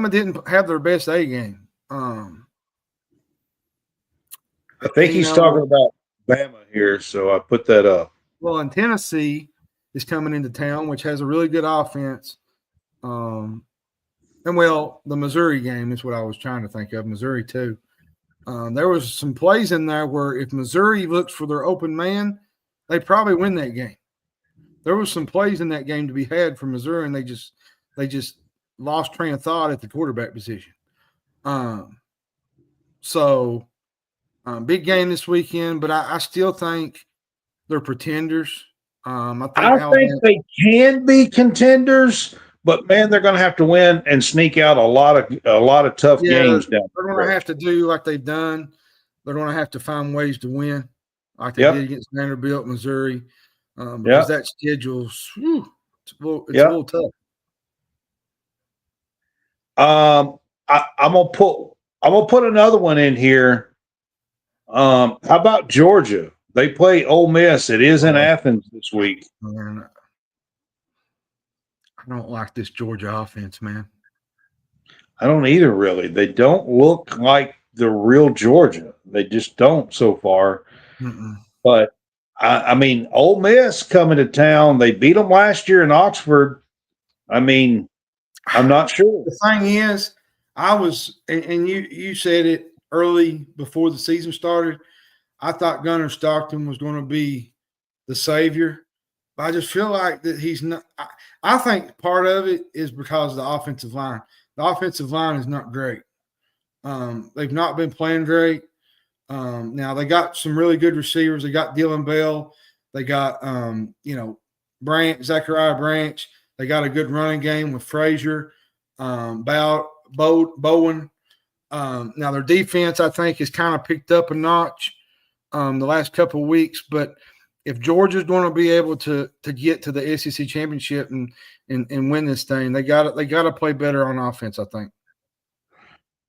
Speaker 2: didn't have their best A game.
Speaker 1: I think he's talking about Bama here, so I put that up.
Speaker 2: Well, and Tennessee is coming into town, which has a really good offense. The Missouri game is what I was trying to think of. Missouri too. There was some plays in there where if Missouri looks for their open man, they probably win that game. There was some plays in that game to be had for Missouri, and they just lost train of thought at the quarterback position. Big game this weekend, but I still think they're pretenders. I think
Speaker 1: they can be contenders, but man, they're going to have to win and sneak out a lot of tough games down.
Speaker 2: They're going to have to do like they've done. They're going to have to find ways to win, like they did against Vanderbilt, Missouri, because that schedule's it's a little tough.
Speaker 1: I'm gonna put another one in here. How about Georgia? They play Ole Miss. It is in Athens this week.
Speaker 2: Man, I don't like this Georgia offense, man.
Speaker 1: I don't either, really. They don't look like the real Georgia. They just don't so far.
Speaker 2: Mm-mm.
Speaker 1: But I mean, Ole Miss coming to town. They beat them last year in Oxford. I mean, I'm not sure.
Speaker 2: The thing is, I was, and you said it early before the season started. I thought Gunnar Stockton was going to be the savior. But I just feel like that he's not. I think part of it is because of the offensive line. The offensive line is not great. They've not been playing great. Now they got some really good receivers. They got Dylan Bell. They got Zachariah Branch. They got a good running game with Frazier, Bowen. Now their defense, I think, has kind of picked up a notch the last couple of weeks. But if Georgia's going to be able to get to the SEC championship and win this thing, they got to play better on offense, I think.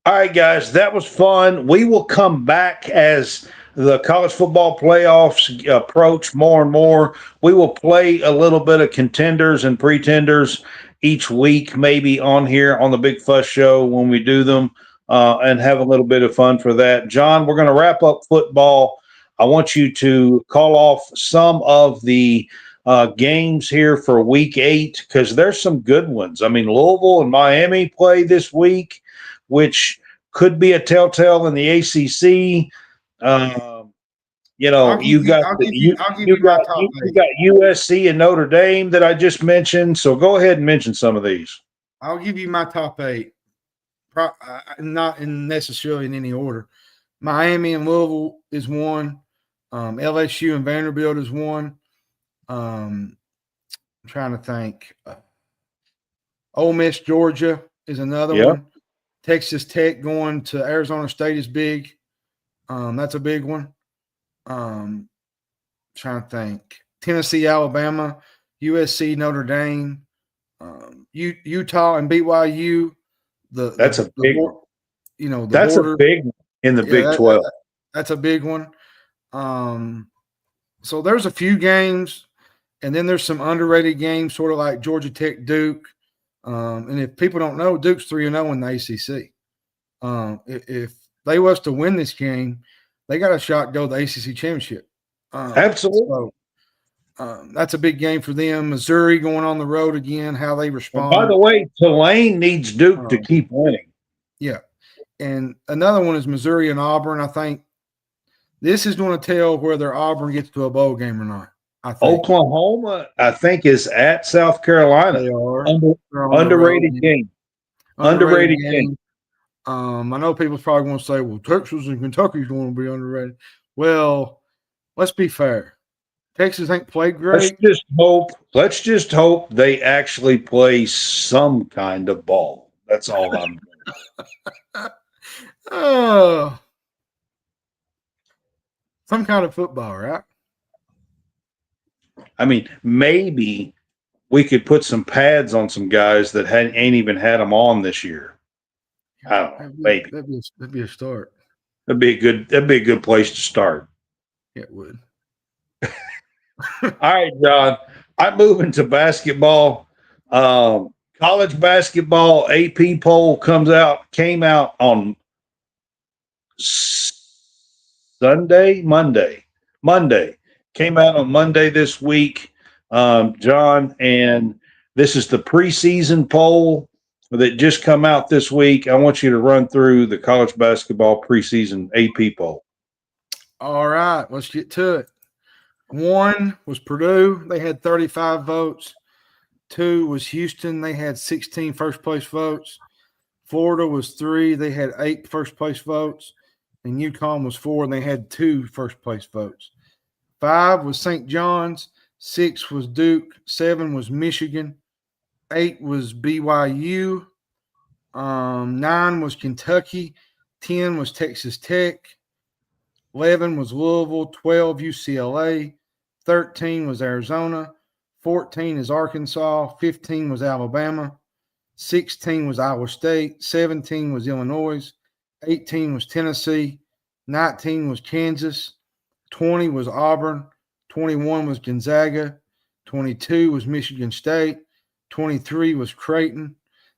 Speaker 1: All right, guys, that was fun. We will come back as the college football playoffs approach more and more. We will play a little bit of contenders and pretenders each week, maybe on here on the Big Fuss Show when we do them, and have a little bit of fun for that. John, we're going to wrap up football. I want you to call off some of the games here for week 8 because there's some good ones. I mean, Louisville and Miami play this week, which could be a telltale in the ACC. You got USC and Notre Dame that I just mentioned. So go ahead and mention some of these.
Speaker 2: I'll give you my top 8, not necessarily in any order. Miami and Louisville is one. LSU and Vanderbilt is one. I'm trying to think. Ole Miss, Georgia is another one. Texas Tech going to Arizona State is big. That's a big one. Trying to think. Tennessee, Alabama, USC, Notre Dame, Utah and BYU.
Speaker 1: That's a big one.
Speaker 2: That's
Speaker 1: a big one in the Big 12.
Speaker 2: That's a big one. So there's a few games, and then there's some underrated games, sort of like Georgia Tech, Duke. And if people don't know, Duke's 3-0 in the ACC. If they was to win this game, they got a shot to go to the ACC championship.
Speaker 1: Absolutely.
Speaker 2: So, that's a big game for them. Missouri going on the road again, how they respond.
Speaker 1: And by the way, Tulane needs Duke to keep winning.
Speaker 2: Yeah. And another one is Missouri and Auburn. I think this is going to tell whether Auburn gets to a bowl game or not. I think.
Speaker 1: Oklahoma, I think, is at South Carolina.
Speaker 2: They are.
Speaker 1: Underrated game. Underrated game.
Speaker 2: I know people probably want to say, well, Texas and Kentucky's going to be underrated. Well, let's be fair. Texas ain't played great.
Speaker 1: Let's just hope they actually play some kind of ball. That's all I'm
Speaker 2: doing. Some kind of football, right?
Speaker 1: I mean, maybe we could put some pads on some guys that ain't even had them on this year. I don't know. Maybe
Speaker 2: that'd be a start.
Speaker 1: That'd be a good place to start.
Speaker 2: Yeah, it would.
Speaker 1: All right, John. I'm moving to basketball. College basketball AP poll came out on Monday. Came out on Monday this week, John, and this is the preseason poll that just come out this week. I want you to run through the college basketball preseason AP poll.
Speaker 2: All right, let's get to it. 1 was Purdue. They had 35 votes. 2 was Houston. They had 16 first-place votes. Florida was 3. They had 8 first-place votes. And UConn was 4, and they had 2 first-place votes. 5 was St. John's. 6 was Duke. 7 was Michigan. 8 was BYU. 9 was Kentucky. 10 was Texas Tech. 11 was Louisville. 12 UCLA. 13 was Arizona. 14 is Arkansas. 15 was Alabama. 16 was Iowa State, 17 was Illinois, 18 was Tennessee, 19 was Kansas, 20 was Auburn, 21 was Gonzaga, 22 was Michigan State, 23 was Creighton,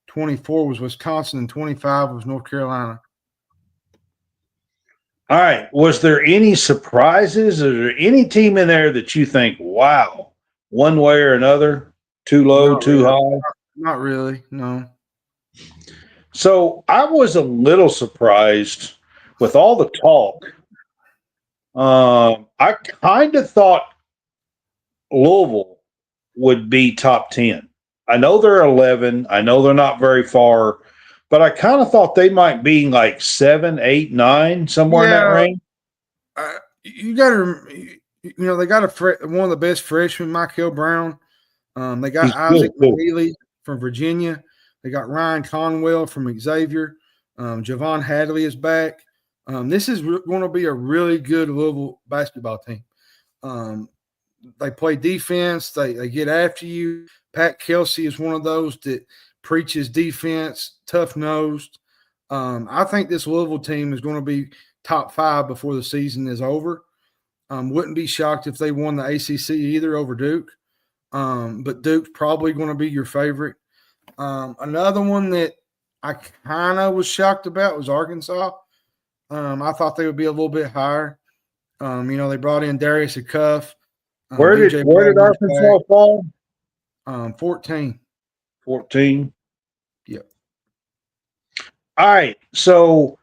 Speaker 2: 24 was Wisconsin, and 25 was North Carolina.
Speaker 1: All right. Was there any surprises? Is there any team in there that you think, wow, one way or another, too low, too high?
Speaker 2: Not really, no.
Speaker 1: So I was a little surprised with all the talk. I kind of thought Louisville would be top 10. I know they're 11. I know they're not very far, but I kind of thought they might be like 7, 8, 9, somewhere in that range.
Speaker 2: You got to, they got one of the best freshmen, Michael Brown. They got
Speaker 1: He's
Speaker 2: Isaac
Speaker 1: good,
Speaker 2: McNeely from Virginia. They got Ryan Conwell from Xavier. Javon Hadley is back. This is going to be a really good Louisville basketball team. They play defense. They get after you. Pat Kelsey is one of those that preaches defense, tough-nosed. I think this Louisville team is going to be top 5 before the season is over. Wouldn't be shocked if they won the ACC either over Duke. But Duke's probably going to be your favorite. Another one that I kind of was shocked about was Arkansas. I thought they would be a little bit higher. They brought in Darius Acuff.
Speaker 1: Where did Arkansas fall?
Speaker 2: 14.
Speaker 1: 14.
Speaker 2: Yep.
Speaker 1: All right. So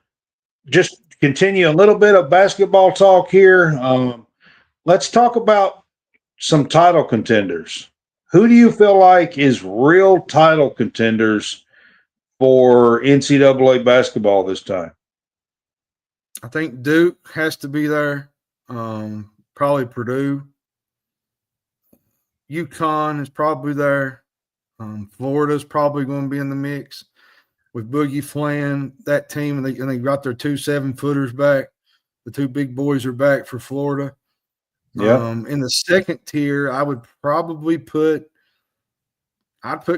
Speaker 1: just continue a little bit of basketball talk here. Let's talk about some title contenders. Who do you feel like is real title contenders for NCAA basketball this time?
Speaker 2: I think Duke has to be there. Probably Purdue. UConn is probably there. Florida's probably going to be in the mix with Boogie Flan, that team, and they got their 2 7-footers back. The 2 big boys are back for Florida.
Speaker 1: Yeah.
Speaker 2: In the second tier, I would probably put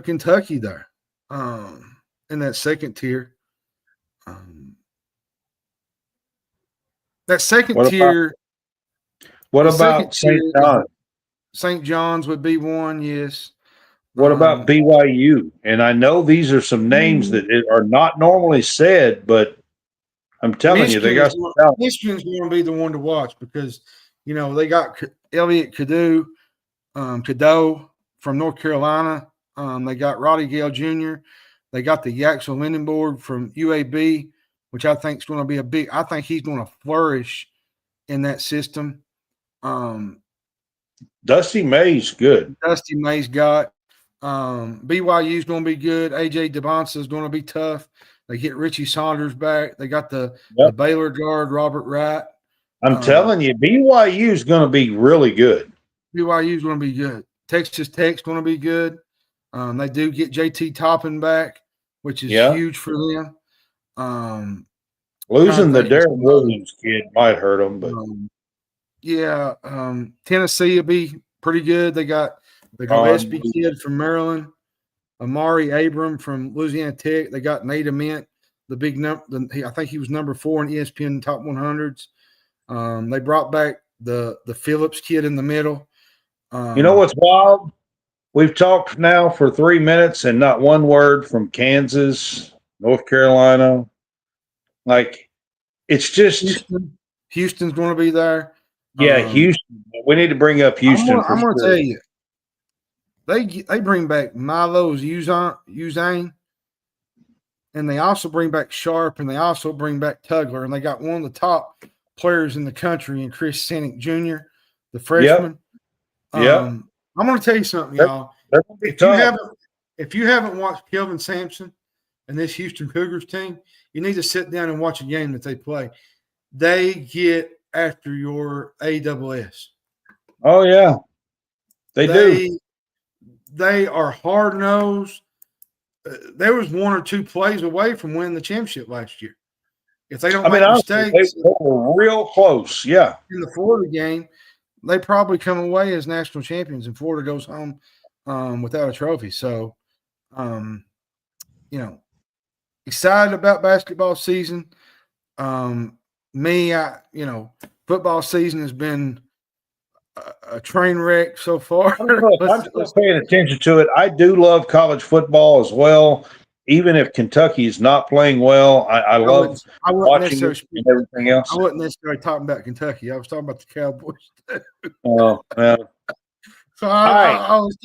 Speaker 2: Kentucky there. In that second tier. That second tier.
Speaker 1: What about St. John's?
Speaker 2: St. John's would be one, yes.
Speaker 1: What about BYU? And I know these are some names that are not normally said, but I'm telling you, they got some talent.
Speaker 2: Michigan's going to be the one to watch because, they got Elliott Cadeau from North Carolina. They got Roddy Gale Jr. They got the Yaxel Lindenborg from UAB, which I think is going to be I think he's going to flourish in that system.
Speaker 1: Dusty May's good.
Speaker 2: Dusty May's got. BYU's going to be good. AJ DeBonsa is going to be tough. They get Richie Saunders back. They got the Baylor guard, Robert Wright.
Speaker 1: I'm telling you, BYU's going to be really good.
Speaker 2: BYU's going to be good. Texas Tech's going to be good. They do get JT Toppin back, which is huge for them.
Speaker 1: Losing the Derek Williams kid might hurt them, but
Speaker 2: Tennessee will be pretty good. They got the Gillespie kid from Maryland, Amari Abram from Louisiana Tech. They got Nate Ament, the big number. I think he was number 4 in ESPN Top 100s. They brought back the Phillips kid in the middle.
Speaker 1: You know what's wild? We've talked now for 3 minutes and not one word from Kansas, North Carolina. Like, it's just
Speaker 2: Houston's going to be there.
Speaker 1: Yeah, Houston. We need to bring up Houston.
Speaker 2: I'm going to tell you, they bring back Milo's Uzane, and they also bring back Sharp, and they also bring back Tugler, and they got one of the top players in the country in Chris Sinek Jr., the freshman. I'm going to tell you something, y'all. If you haven't watched Kelvin Sampson and this Houston Cougars team, you need to sit down and watch a game that they play. They get after your AWS.
Speaker 1: Oh, yeah. They do.
Speaker 2: They are hard-nosed. There was 1 or 2 plays away from winning the championship last year. If they don't make mistakes.
Speaker 1: They were real close, yeah.
Speaker 2: In the Florida game, they probably come away as national champions, and Florida goes home without a trophy. So, excited about basketball season. Football season has been a train wreck so far.
Speaker 1: I'm still paying attention to it. I do love college football as well. Even if Kentucky is not playing well, I love watching it and everything else.
Speaker 2: I wasn't necessarily talking about Kentucky. I was talking about the Cowboys.
Speaker 1: Oh, well.
Speaker 2: So I was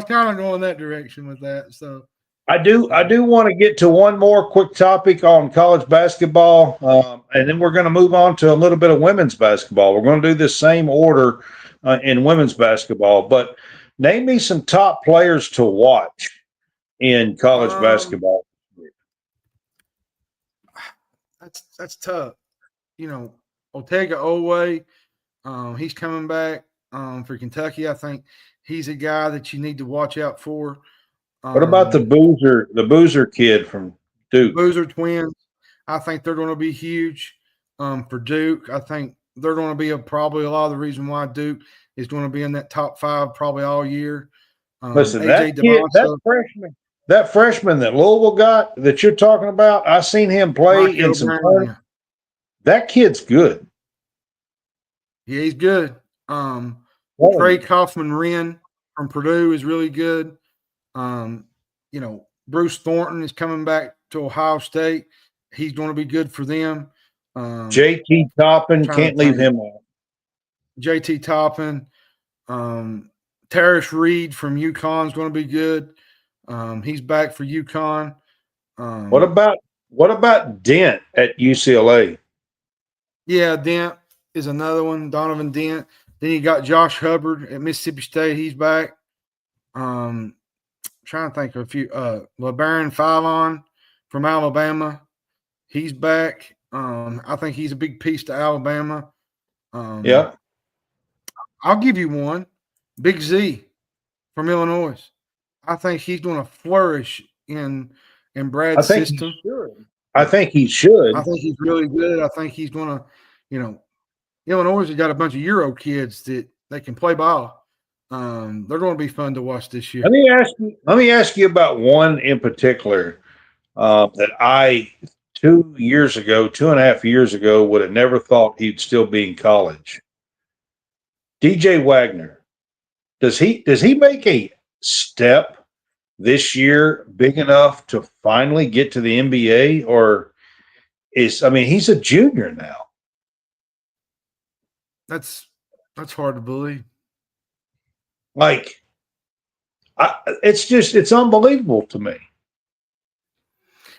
Speaker 2: kind of going that direction with that. So
Speaker 1: I do want to get to one more quick topic on college basketball, and then we're going to move on to a little bit of women's basketball. We're going to do this same order in women's basketball, but name me some top players to watch in college basketball.
Speaker 2: That's tough. Otega Oweh, he's coming back for Kentucky. I think he's a guy that you need to watch out for.
Speaker 1: What about the Boozer kid from Duke?
Speaker 2: Boozer twins. I think they're going to be huge for Duke. I think they're going to be probably a lot of the reason why Duke is going to be in that top 5 probably all year.
Speaker 1: Listen, that freshman that Louisville got that you're talking about, I seen him play in some tournaments. That kid's good.
Speaker 2: Yeah, he's good. Trey Kaufman-Wren from Purdue is really good. Bruce Thornton is coming back to Ohio State. He's going to be good for them.
Speaker 1: JT Toppin, can't leave him out.
Speaker 2: JT Toppin. Terrace Reed from UConn is going to be good. He's back for UConn.
Speaker 1: What about Dent at UCLA?
Speaker 2: Yeah, Dent is another one. Donovan Dent. Then you got Josh Hubbard at Mississippi State. He's back. Trying to think of a few. LeBaron Favon from Alabama. He's back. I think he's a big piece to Alabama.
Speaker 1: Yeah.
Speaker 2: I'll give you one. Big Z from Illinois. I think he's going to flourish in Brad's system.
Speaker 1: I think he should.
Speaker 2: I think he's really good. I think he's going to, Illinois has got a bunch of Euro kids that they can play ball. They're going to be fun to watch this year.
Speaker 1: Let me ask you about one in particular that I 2.5 years ago would have never thought he'd still be in college. DJ Wagner. Does he make a step this year big enough to finally get to the NBA, or he's a junior now?
Speaker 2: That's hard to believe.
Speaker 1: It's unbelievable to me.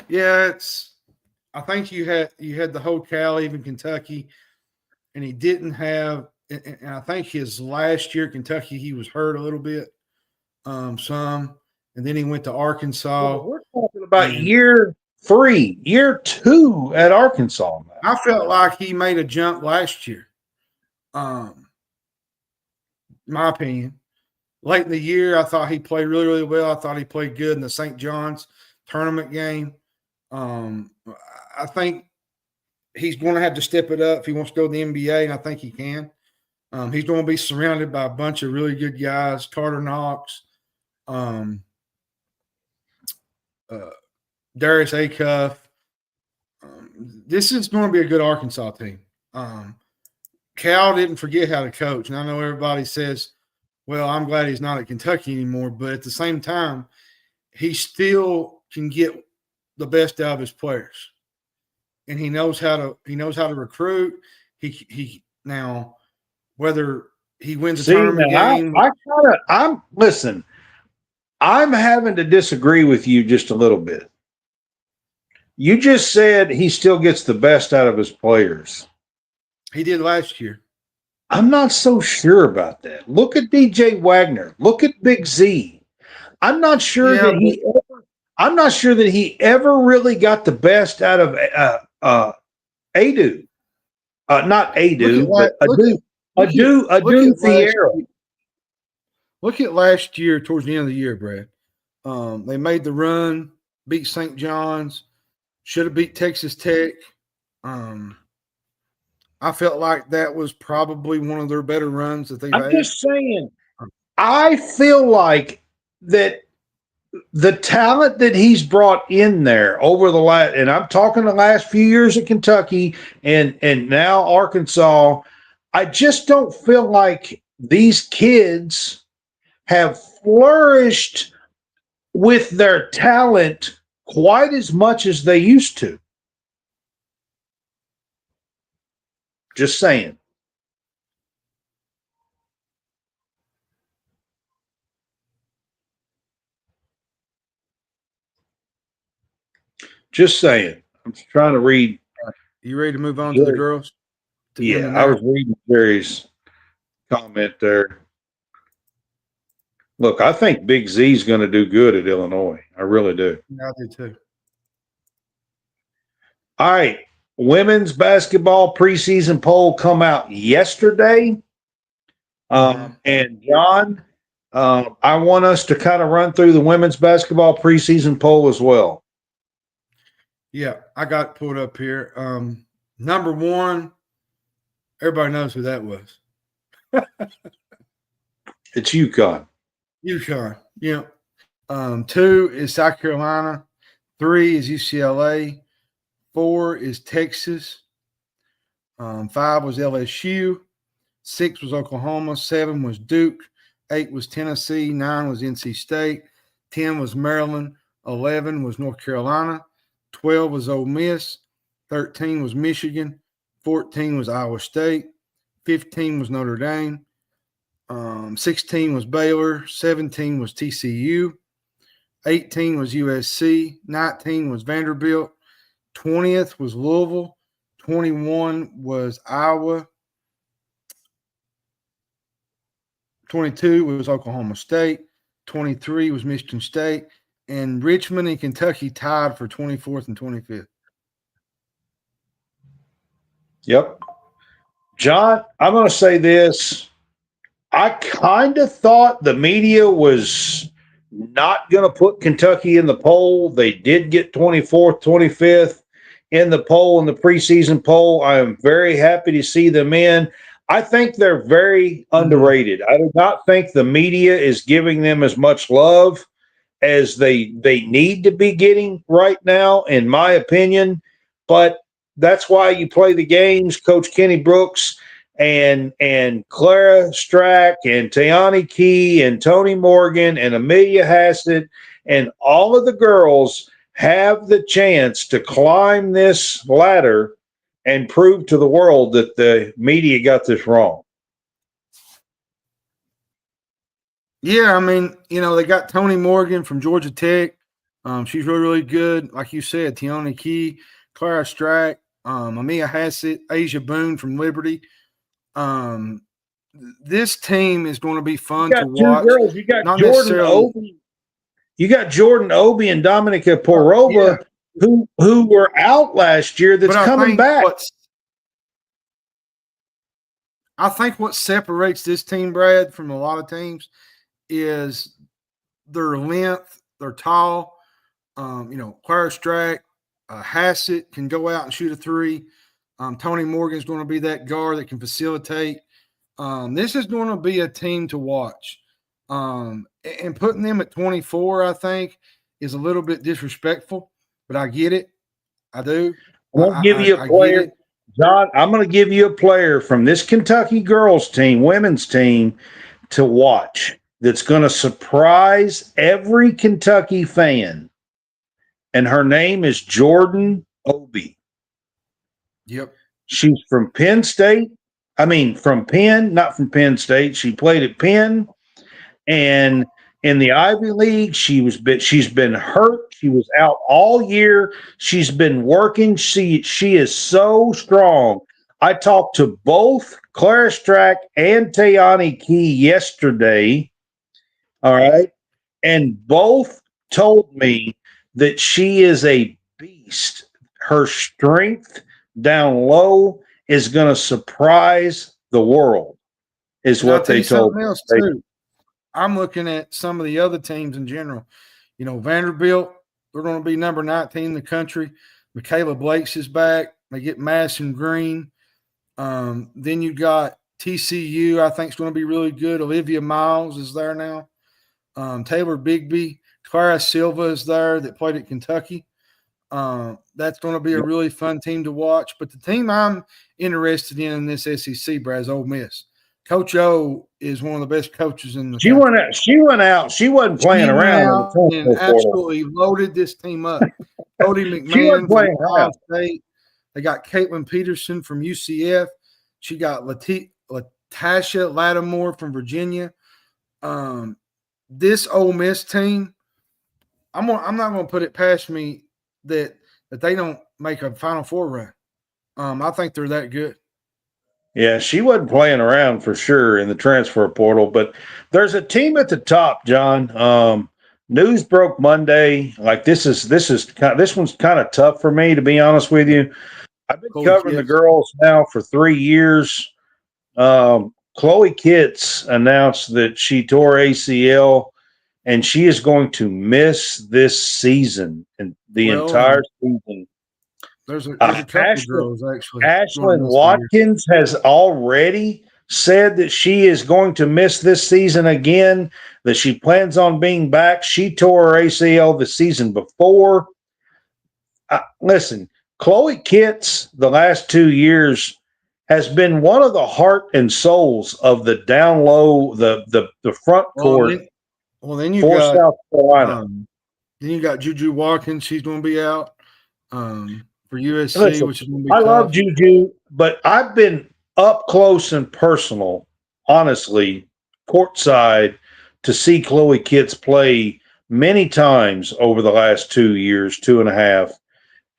Speaker 2: Yeah, I think you had the whole Cal, even Kentucky, and he didn't have. And I think his last year, Kentucky, he was hurt a little bit, some, and then he went to Arkansas.
Speaker 1: Well, we're talking about year 2 at Arkansas now.
Speaker 2: I felt like he made a jump last year. My opinion. Late in the year, I thought he played really, really well. I thought he played good in the St. John's tournament game. I think he's going to have to step it up if he wants to go to the NBA, and I think he can. He's going to be surrounded by a bunch of really good guys. Carter Knox, Darius Acuff. This is going to be a good Arkansas team. Cal didn't forget how to coach, and I know everybody says, well, I'm glad he's not at Kentucky anymore, but at the same time, he still can get the best out of his players, and he knows how to recruit. He now. Whether he wins a tournament game.
Speaker 1: I'm having to disagree with you just a little bit. You just said he still gets the best out of his players.
Speaker 2: He did last year.
Speaker 1: I'm not so sure about that. Look at DJ Wagner. Look at Big Z. I'm not sure that he ever really got the best out of Adu. Not Adu, but Adu.
Speaker 2: Look at last year towards the end of the year, Brad. They made the run, beat St. John's, should have beat Texas Tech. I felt like that was probably one of their better runs that they've had.
Speaker 1: I'm just saying, I feel like that the talent that he's brought in there over the last, and I'm talking the last few years at Kentucky and now Arkansas, I just don't feel like these kids have flourished with their talent quite as much as they used to. Just saying. Just saying. I'm trying to read.
Speaker 2: You ready to move on to the girls?
Speaker 1: Yeah, I was reading Jerry's comment there. Look, I think Big Z's going to do good at Illinois. I really do.
Speaker 2: I do too.
Speaker 1: All right. Women's basketball preseason poll come out yesterday. And John, I want us to kind of run through the women's basketball preseason poll as well.
Speaker 2: Yeah, I got it pulled up here. Number one, everybody knows who that was.
Speaker 1: It's UConn.
Speaker 2: UConn, yeah. 2 is South Carolina. 3 is UCLA. 4 is Texas. 5 was LSU. 6 was Oklahoma. 7 was Duke. 8 was Tennessee. 9 was NC State. 10 was Maryland. 11 was North Carolina. 12 was Ole Miss. 13 was Michigan. 14 was Iowa State. 15 was Notre Dame. 16 was Baylor. 17 was TCU. 18 was USC. 19 was Vanderbilt. 20th was Louisville. 21 was Iowa. 22 was Oklahoma State. 23 was Michigan State. And Richmond and Kentucky tied for 24th and 25th.
Speaker 1: Yep. John, I'm going to say this. I kind of thought the media was not going to put Kentucky in the poll. They did get 24th, 25th in the poll, in the preseason poll. I am very happy to see them in. I think they're very underrated. I do not think the media is giving them as much love as they need to be getting right now, in my opinion. But that's why you play the games. Coach Kenny Brooks and Clara Strack and Tayani Key and Tony Morgan and Amelia Hassett and all of the girls have the chance to climb this ladder and prove to the world that the media got this wrong.
Speaker 2: Yeah, I mean, they got Tony Morgan from Georgia Tech. She's really, really good. Like you said, Tiana Key, Clara Strack, Amia Hassett, Asia Boone from Liberty. This team is going to be fun to watch.
Speaker 1: Girls. You got Jordan Obi. You got Jordan Obi and Dominika Porova, who were out last year. That's coming back.
Speaker 2: I think what separates this team, Brad, from a lot of teams is their length. They're tall. Clara Strack, Hassett can go out and shoot a three. Tony Morgan's going to be that guard that can facilitate. This is going to be a team to watch. And putting them at 24, I think, is a little bit disrespectful, but I get it. I do.
Speaker 1: I'm going to give you a player. John, I'm going to give you a player from this Kentucky girls team, women's team, to watch that's going to surprise every Kentucky fan. And her name is Jordan Obi.
Speaker 2: Yep.
Speaker 1: She's from Penn State. From Penn, not from Penn State. She played at Penn. And in the Ivy League, she's been hurt. She was out all year. She's been working. She is so strong. I talked to both Clara Strack and Tayani Key yesterday. All right. And both told me that she is a beast. Her strength down low is going to surprise the world, is what they told me.
Speaker 2: I'm looking at some of the other teams in general. Vanderbilt, they're going to be number 19 in the country. Michaela Blake's is back. They get Madison Green. Then you got TCU, I think is going to be really good. Olivia Miles is there now. Taylor Bigby, Clara Silva is there that played at Kentucky. That's going to be a really fun team to watch. But the team I'm interested in this SEC, Brad, is Ole Miss. Coach O is one of the best coaches in the country.
Speaker 1: She went out. She wasn't playing around in the
Speaker 2: and
Speaker 1: transfer portal.
Speaker 2: absolutely loaded this team up. Cody
Speaker 1: She wasn't
Speaker 2: McMahon from
Speaker 1: playing
Speaker 2: Ohio
Speaker 1: around.
Speaker 2: State. They got Caitlin Peterson from UCF. She got Latasha Lattimore from Virginia. This Ole Miss team, I'm not going to put it past me that they don't make a Final Four run. I think they're that good.
Speaker 1: Yeah, she wasn't playing around for sure in the transfer portal, but there's a team at the top, John. News broke Monday. Like this one's kind of tough for me, to be honest with you. I've been covering the girls now for 3 years. Chloe Kitts announced that she tore ACL and she is going to miss this season and the entire season.
Speaker 2: There's a couple of girls actually.
Speaker 1: Ashlyn Watkins has already said that she is going to miss this season again, that she plans on being back. She tore her ACL the season before. Listen, Chloe Kitts, the last 2 years, has been one of the heart and souls of the down low, the front court.
Speaker 2: Then you
Speaker 1: for
Speaker 2: got
Speaker 1: South Carolina.
Speaker 2: Then you got Juju Watkins. She's going to be out for USC,
Speaker 1: Listen,
Speaker 2: which is going to be
Speaker 1: I
Speaker 2: tough.
Speaker 1: love Juju, but I've been up close and personal, honestly, courtside, to see Chloe Kitts play many times over the last 2 years, 2.5.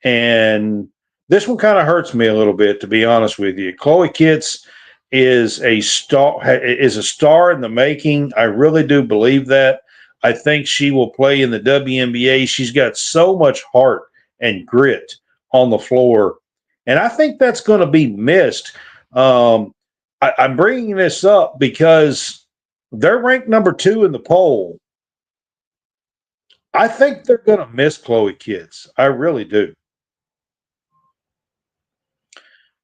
Speaker 1: And this one kind of hurts me a little bit, to be honest with you. Chloe Kitts is a star in the making. I really do believe that. I think she will play in the WNBA. She's got so much heart and grit on the floor, and I think that's going to be missed. I'm bringing this up because they're ranked number 2 in the poll. I think they're going to miss Chloe Kitts. I really do.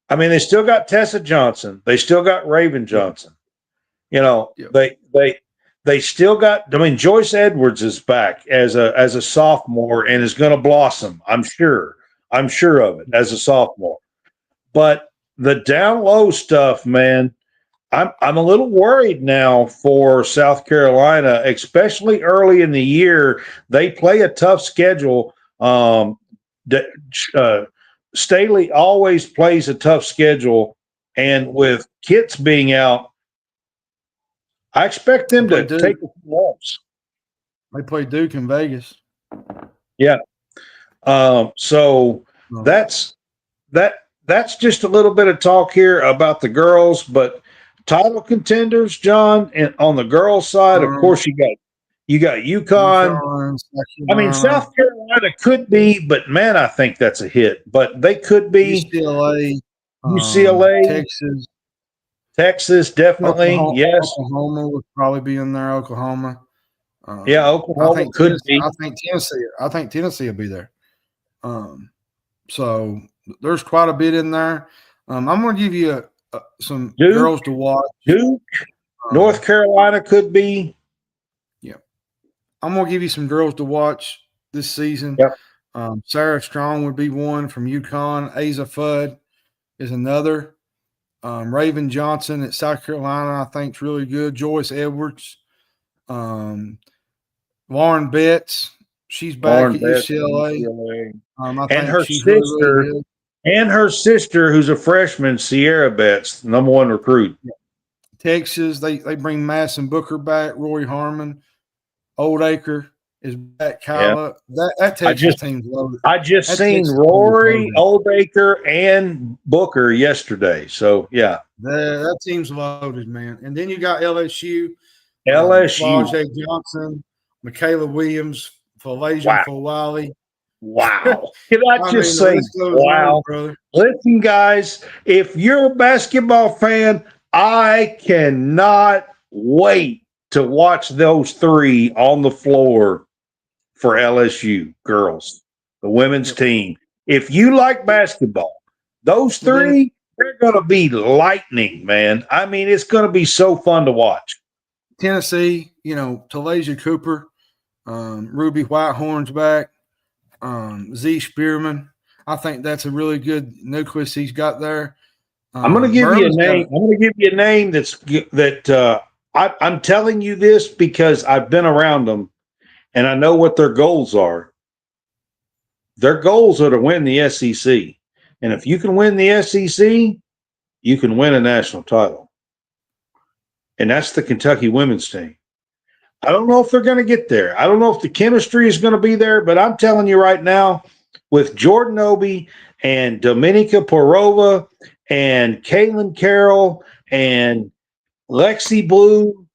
Speaker 1: I mean, they still got Tessa Johnson. They still got Raven Johnson. They still got. I mean, Joyce Edwards is back as a sophomore and is going to blossom. I'm sure of it as a sophomore. But the down low stuff, man, I'm a little worried now for South Carolina, especially early in the year. They play a tough schedule. Staley always plays a tough schedule, and with Kitts being out, I expect them to take a few lumps.
Speaker 2: They play Duke in Vegas.
Speaker 1: Yeah. So that's just a little bit of talk here about the girls, but title contenders, John, and on the girls' side, of course, you got UConn. I mean, South Carolina could be, but man, I think that's a hit. But they could be UCLA, Texas, definitely. Yes,
Speaker 2: Oklahoma would probably be in there. Oklahoma.
Speaker 1: Oklahoma could be.
Speaker 2: I think Tennessee will be there. So there's quite a bit in there. I'm going to give you some girls to watch.
Speaker 1: Duke, North Carolina could be.
Speaker 2: I'm going to give you some girls to watch this season.
Speaker 1: Yep.
Speaker 2: Sarah Strong would be one from UConn. Asa Fudd is another. Raven Johnson at South Carolina, I think, is really good. Joyce Edwards. Lauren Betts, she's back at UCLA.
Speaker 1: And her sister, who's a freshman, Sierra Betts, number 1 recruit.
Speaker 2: Texas, they bring Madison Booker back. Rory Harmon. Oldacre is back. Kyla. That Texas team's loaded.
Speaker 1: I just seen Rory, Oldacre, and Booker yesterday. So, yeah.
Speaker 2: That team's loaded, man. And then you got LSU.
Speaker 1: Flajay
Speaker 2: Johnson, Michaela Williams, Falasia Fawali.
Speaker 1: Wow. Can I just say, wow.
Speaker 2: Brother.
Speaker 1: Listen, guys, if you're a basketball fan, I cannot wait to watch those 3 on the floor for LSU girls, the women's team. If you like basketball, those 3, they're going to be lightning, man. I mean, it's going to be so fun to watch.
Speaker 2: Tennessee, Talasia Cooper, Ruby Whitehorn's back. Z Spearman. I think that's a really good nucleus he's got there.
Speaker 1: I'm going to give you a
Speaker 2: Merle's
Speaker 1: name. I'm going to give you a name I'm telling you this because I've been around them and I know what their goals are. Their goals are to win the SEC. And if you can win the SEC, you can win a national title. And that's the Kentucky women's team. I don't know if they're going to get there. I don't know if the chemistry is going to be there, but I'm telling you right now, with Jordan Obi and Dominika Porova and Caitlin Carroll and Lexi Blue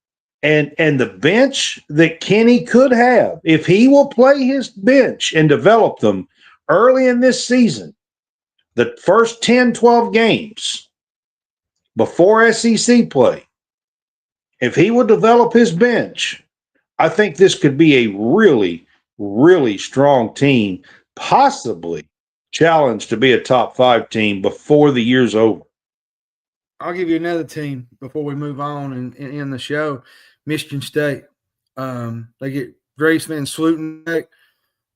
Speaker 1: and the bench that Kenny could have, if he will play his bench and develop them early in this season, the first 10, 12 games before SEC play, if he will develop his bench, I think this could be a really, really strong team, possibly challenged to be a top 5 team before the year's over.
Speaker 2: I'll give you another team before we move on and end the show. Michigan State. They get Grace Van Sluten back,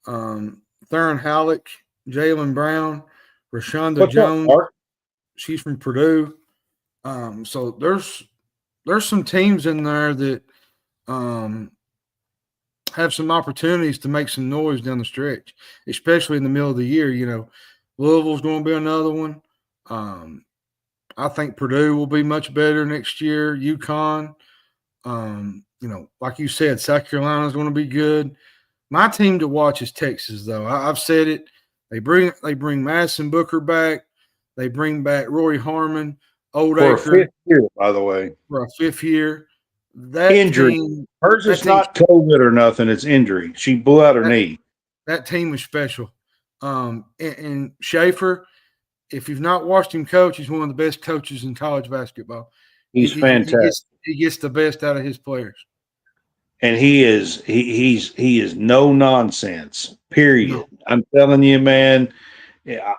Speaker 2: Theron Halleck, Jalen Brown, Rashonda Jones. She's from Purdue. So there's some teams in there that have some opportunities to make some noise down the stretch, especially in the middle of the year. Louisville's going to be another one. I think Purdue will be much better next year. UConn, like you said, South Carolina is going to be good. My team to watch is Texas, though. I've said it. They bring Madison Booker back. They bring back Rory Harmon, Oldacre.
Speaker 1: For a 5th year, by the way.
Speaker 2: For a 5th year. That
Speaker 1: injury. Hers is not COVID or nothing. It's injury. She blew out her knee.
Speaker 2: That team was special. And Schaefer, if you've not watched him coach, he's one of the best coaches in college basketball.
Speaker 1: He's fantastic.
Speaker 2: He gets the best out of his players.
Speaker 1: And he's no nonsense, period. No. I'm telling you, man,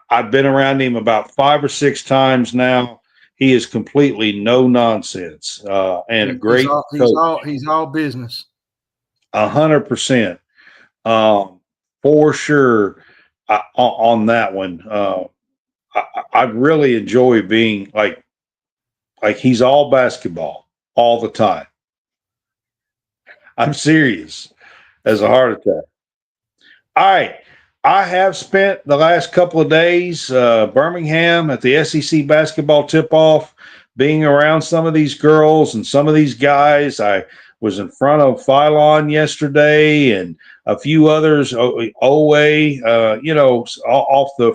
Speaker 1: I've been around him about 5 or 6 times now. He is completely no nonsense and a great coach.
Speaker 2: He's all business.
Speaker 1: 100%. For sure on that one. I really enjoy being like he's all basketball all the time. I'm serious as a heart attack. All right. I have spent the last couple of days Birmingham at the SEC basketball tip-off, being around some of these girls and some of these guys. I was in front of Phylon yesterday and a few others, Owe, off the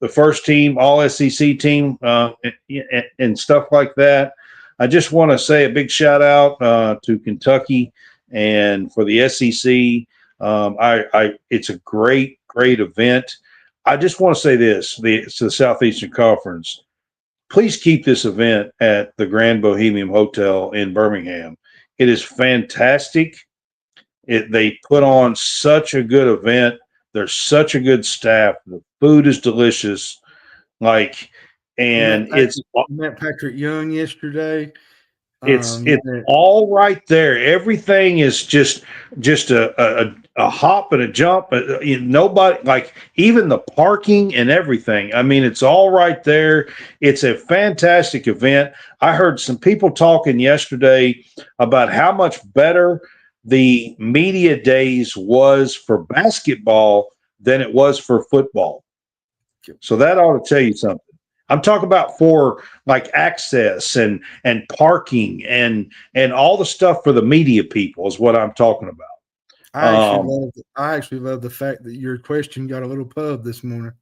Speaker 1: first team, all SEC team, and stuff like that. I just want to say a big shout out to Kentucky and for the SEC. It's a great event. I just want to say this to the Southeastern Conference. Please keep this event at the Grand Bohemian Hotel in Birmingham. It is fantastic. They put on such a good event. There's such a good staff. The food is delicious. It's
Speaker 2: met Patrick Young yesterday.
Speaker 1: It's all right there. Everything is just a hop and a jump. Nobody, even the parking and everything. I mean, it's all right there. It's a fantastic event. I heard some people talking yesterday about how much better the media days was for basketball than it was for football. So that ought to tell you something. I'm talking about for access and parking and all the stuff for the media people is what I'm talking about.
Speaker 2: I actually love the fact that your question got a little pub this morning.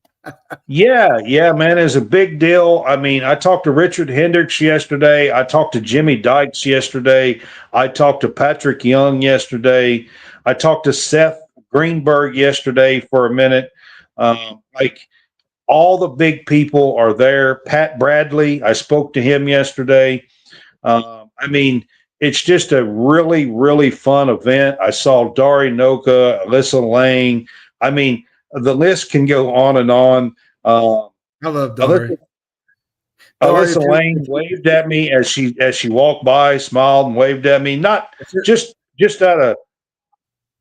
Speaker 1: Yeah, man, it's a big deal. I mean, I talked to Richard Hendricks yesterday. I talked to Jimmy Dykes yesterday. I talked to Patrick Young yesterday. I talked to Seth Greenberg yesterday for a minute. All the big people are there. Pat Bradley, I spoke to him yesterday. It's just a really, really fun event. I saw Dari Noka, Alyssa Lang. The list can go on and on.
Speaker 2: I love Dari.
Speaker 1: Alyssa Lang waved at me as she walked by, smiled and waved at me. Not just out of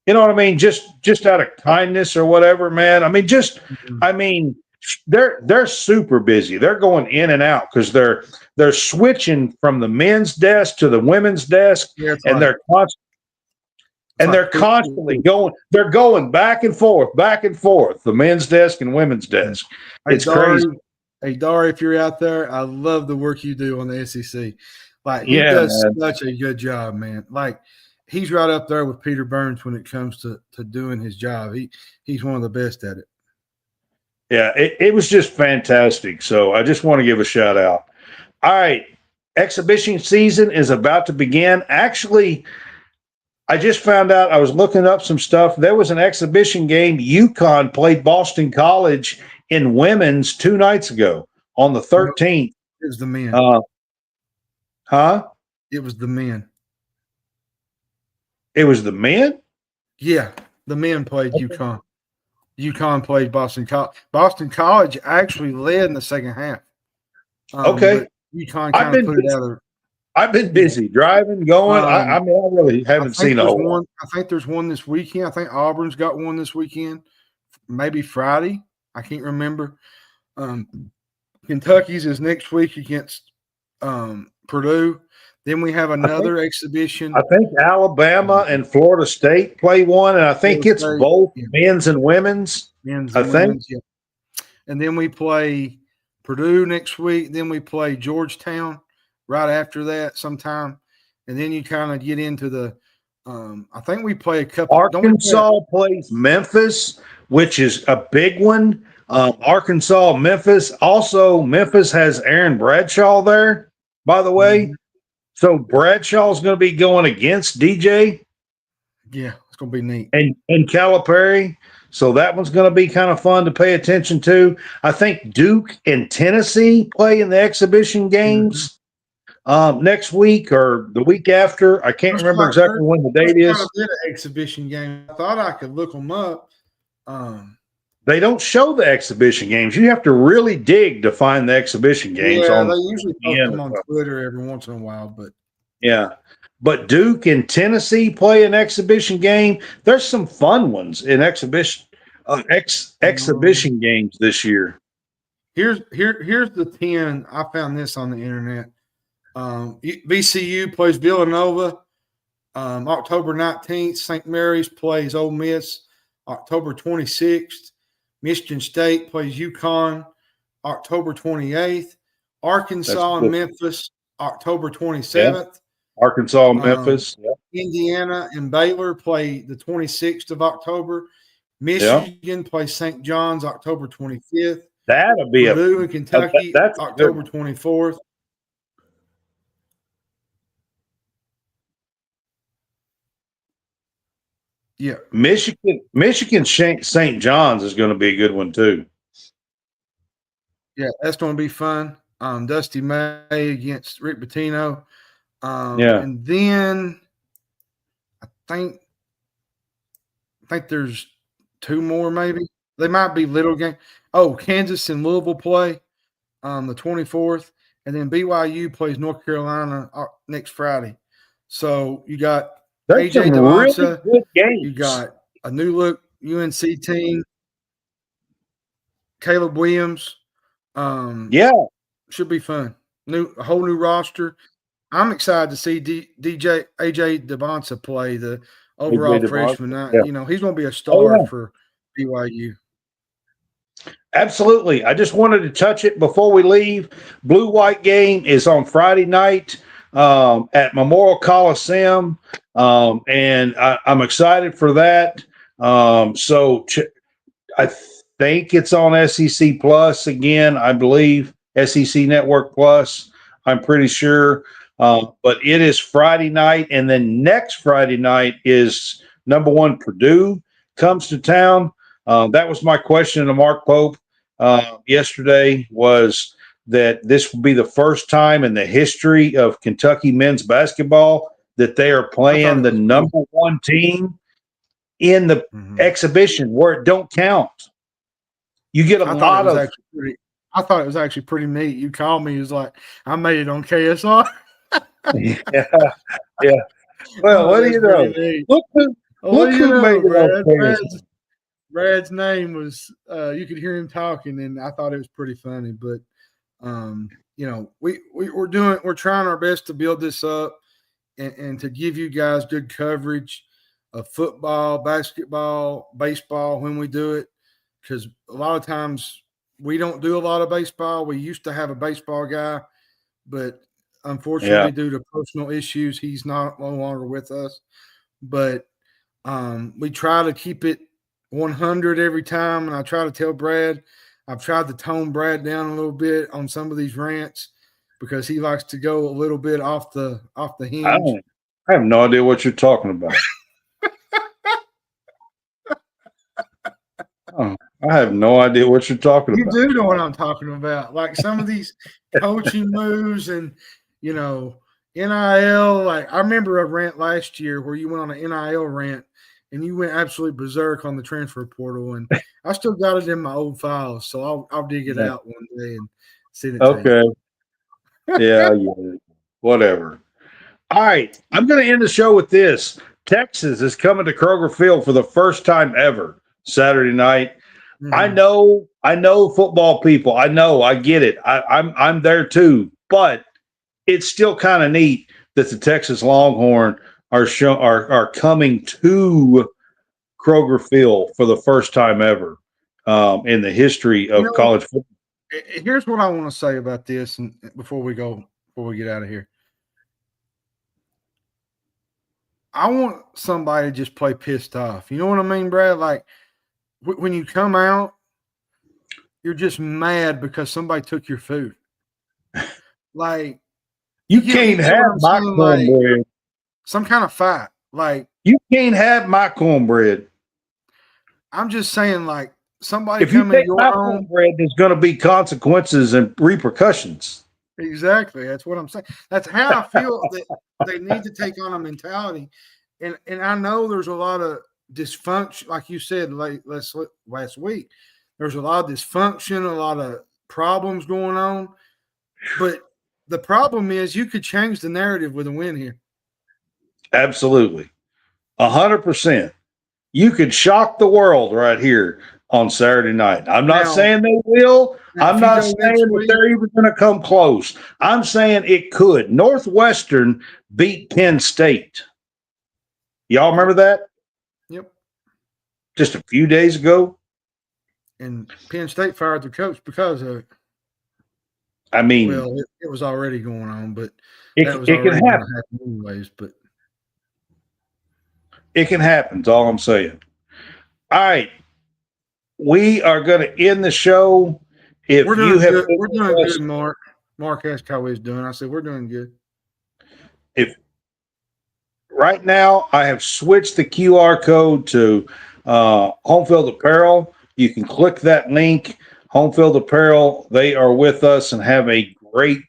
Speaker 1: You know what I mean? Just out of kindness or whatever, man. I mean,
Speaker 2: Mhm.
Speaker 1: I mean, they're super busy. They're going in and out because they're switching from the men's desk to the women's desk,
Speaker 2: Yeah,
Speaker 1: and
Speaker 2: it's
Speaker 1: they're
Speaker 2: like
Speaker 1: constantly going. They're going back and forth. The men's desk and women's desk.
Speaker 2: hey
Speaker 1: It's crazy.
Speaker 2: Dari, if you're out there, I love the work you do on the SEC. Like he
Speaker 1: Yeah,
Speaker 2: does
Speaker 1: man.
Speaker 2: such a good job, man. Like he's right up there with Peter Burns when it comes to doing his job. He's one of the best at it.
Speaker 1: Yeah, it was just fantastic. So I just want to give a shout out. All right. Exhibition season is about to begin. Actually, I just found out, I was looking up some stuff. There was an exhibition game. UConn played Boston College in women's 2 nights ago on the
Speaker 2: No,
Speaker 1: 13th.
Speaker 2: it was the men.
Speaker 1: Uh, huh?
Speaker 2: It was the men.
Speaker 1: It was the men?
Speaker 2: Yeah, the men played UConn. UConn played Boston College. Boston College actually led in the second half,
Speaker 1: Okay.
Speaker 2: but UConn
Speaker 1: I've
Speaker 2: kind of
Speaker 1: been
Speaker 2: put it
Speaker 1: busy.
Speaker 2: out of.
Speaker 1: I've been
Speaker 2: Yeah.
Speaker 1: busy driving, going. I mean, I really
Speaker 2: I
Speaker 1: haven't
Speaker 2: think
Speaker 1: seen a
Speaker 2: there's
Speaker 1: whole lot.
Speaker 2: one. I think there's one this weekend. I think Auburn's got one this weekend. Maybe Friday. I can't remember. Kentucky's is next week against Purdue. Then we have another exhibition.
Speaker 1: I think Alabama and Florida State play one, and I think
Speaker 2: Florida
Speaker 1: it's
Speaker 2: State,
Speaker 1: both
Speaker 2: yeah,
Speaker 1: men's and women's.
Speaker 2: men's
Speaker 1: I
Speaker 2: and
Speaker 1: think.
Speaker 2: women's. Yeah. And then we play Purdue next week. Then we play Georgetown right after that sometime. And then you kind of get into the I think we play a couple. Don't we play
Speaker 1: Arkansas plays Memphis, which is a big one. Arkansas, Memphis. Also, Memphis has Aaron Bradshaw there, by the way.
Speaker 2: Mhm.
Speaker 1: So Bradshaw's going to be going against DJ
Speaker 2: Yeah, it's gonna be neat.
Speaker 1: and Calipari. So that one's going to be kind of fun to pay attention to. I think Duke and Tennessee play in the exhibition games next week or the week after. I can't remember exactly when the
Speaker 2: There's
Speaker 1: date
Speaker 2: quite a
Speaker 1: is.
Speaker 2: bit of exhibition game. I thought I could look them up.
Speaker 1: They don't show the exhibition games. You have to really dig to find the exhibition games
Speaker 2: Yeah,
Speaker 1: on
Speaker 2: they usually post
Speaker 1: ESPN.
Speaker 2: them on Twitter every once in a while, but
Speaker 1: Yeah. But Duke and Tennessee play an exhibition game. There's some fun ones in exhibition games this year.
Speaker 2: here's the 10. I found this on the internet. VCU plays Villanova October 19th. St. Mary's plays Ole Miss October 26th. Michigan State plays UConn October 28th. Arkansas and Memphis October 27th.
Speaker 1: Arkansas, Memphis.
Speaker 2: Indiana and Baylor play the 26th of October. Michigan plays St. John's October 25th.
Speaker 1: That'll be
Speaker 2: Purdue and Kentucky
Speaker 1: that's
Speaker 2: October 24th. Yeah.
Speaker 1: Michigan St. John's is going to be a good one too.
Speaker 2: Yeah, that's going to be fun. Dusty May against Rick Pitino. And then I think there's two more maybe. They might be little game. Oh, Kansas and Louisville play the 24th, and then BYU plays North Carolina next Friday. So you got AJ Devonsa.
Speaker 1: Really good games.
Speaker 2: You got a new look UNC team. Caleb Williams. Should be fun. A whole new roster. I'm excited to see AJ Devonsa play the overall freshman. You know, he's going to be a star for BYU.
Speaker 1: Absolutely. I just wanted to touch it before we leave. Blue-white game is on Friday night at Memorial Coliseum, and I'm excited for that. I think it's on SEC Plus again, I believe, SEC Network Plus. I'm pretty sure. But it is Friday night, and then next Friday night is number one Purdue comes to town. That was my question to Mark Pope yesterday, was that this will be the first time in the history of Kentucky men's basketball that they are playing the number one team in the exhibition where it don't count. You get a lot of.
Speaker 2: I thought it was actually pretty neat. You called me. It was like, I made it on KSR.
Speaker 1: Yeah. Well, what do you know?
Speaker 2: What
Speaker 1: Look
Speaker 2: do you
Speaker 1: who made
Speaker 2: know,
Speaker 1: it on
Speaker 2: Brad?
Speaker 1: Pearson.
Speaker 2: Brad's name was you could hear him talking, and I thought it was pretty funny. But we're trying our best to build this up and to give you guys good coverage of football, basketball, baseball when we do it, because a lot of times we don't do a lot of baseball. We used to have a baseball guy, but unfortunately, due to personal issues, he's no longer with us. But we try to keep it 100 every time, and I try to tell Brad. I've tried to tone Brad down a little bit on some of these rants because he likes to go a little bit off the hinge.
Speaker 1: I have no idea what you're talking about. Oh, I have no idea what you're talking
Speaker 2: You
Speaker 1: about.
Speaker 2: do know what I'm talking about. Like some of these coaching moves and, NIL. Like I remember a rant last year where you went on an NIL rant and you went absolutely berserk on the transfer portal. And I still got it in my old files. So I'll dig it out one day and send it to you.
Speaker 1: Yeah, whatever. All right. I'm going to end the show with this. Texas is coming to Kroger Field for the first time ever Saturday night.
Speaker 2: Mm-hmm.
Speaker 1: I know football people. I get it. I'm there too. But it's still kind of neat that the Texas Longhorn are coming to Kroger Field for the first time ever in the history of college football.
Speaker 2: Here's what I want to say about this, and before we get out of here. I want somebody to just play pissed off. You know what I mean, Brad? Like when you come out, you're just mad because somebody took your food. Like
Speaker 1: you can't have my cornbread.
Speaker 2: Like, some kind of fight. Like
Speaker 1: you can't have my cornbread.
Speaker 2: I'm just saying, like somebody
Speaker 1: if you take
Speaker 2: your
Speaker 1: my
Speaker 2: home,
Speaker 1: cornbread, there's going to be consequences and repercussions.
Speaker 2: Exactly. That's what I'm saying. That's how I feel that they need to take on a mentality. And I know there's a lot of dysfunction, like you said last week. There's a lot of dysfunction, a lot of problems going on. But the problem is you could change the narrative with a win here.
Speaker 1: Absolutely. 100%. You could shock the world right here on Saturday night. I'm not saying they will. I'm not saying that they're even going to come close. I'm saying it could. Northwestern beat Penn State. Y'all remember that?
Speaker 2: Yep.
Speaker 1: Just a few days ago.
Speaker 2: And Penn State fired their coach because of it.
Speaker 1: I mean,
Speaker 2: well, it was already going on, but
Speaker 1: that was already going to happen
Speaker 2: anyways. But
Speaker 1: it can happen. That's all I'm saying. All right. We are going to end the show. If
Speaker 2: we're
Speaker 1: you have,
Speaker 2: we're doing good, Mark. Mark asked how he's doing. I said we're doing good.
Speaker 1: If right now I have switched the QR code to Home Field Apparel, you can click that link. Home Field Apparel, they are with us and have a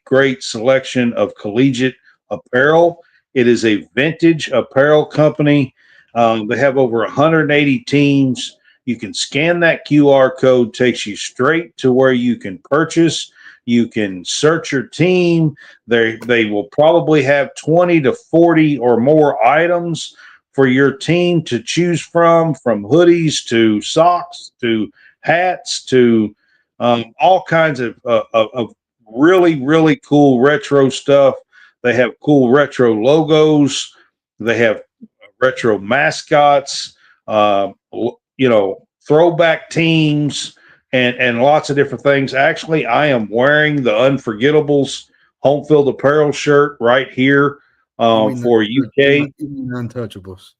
Speaker 1: great selection of collegiate apparel. It is a vintage apparel company. They have over 180 teams. You can scan that QR code, takes you straight to where you can purchase. You can search your team. They will probably have 20 to 40 or more items for your team to choose from hoodies to socks to hats to all kinds of really cool retro stuff. They have cool retro logos. They have retro mascots. Throwback teams and lots of different things. Actually, I am wearing the Unforgettables Home Field Apparel shirt right here for UK.
Speaker 2: Untouchables.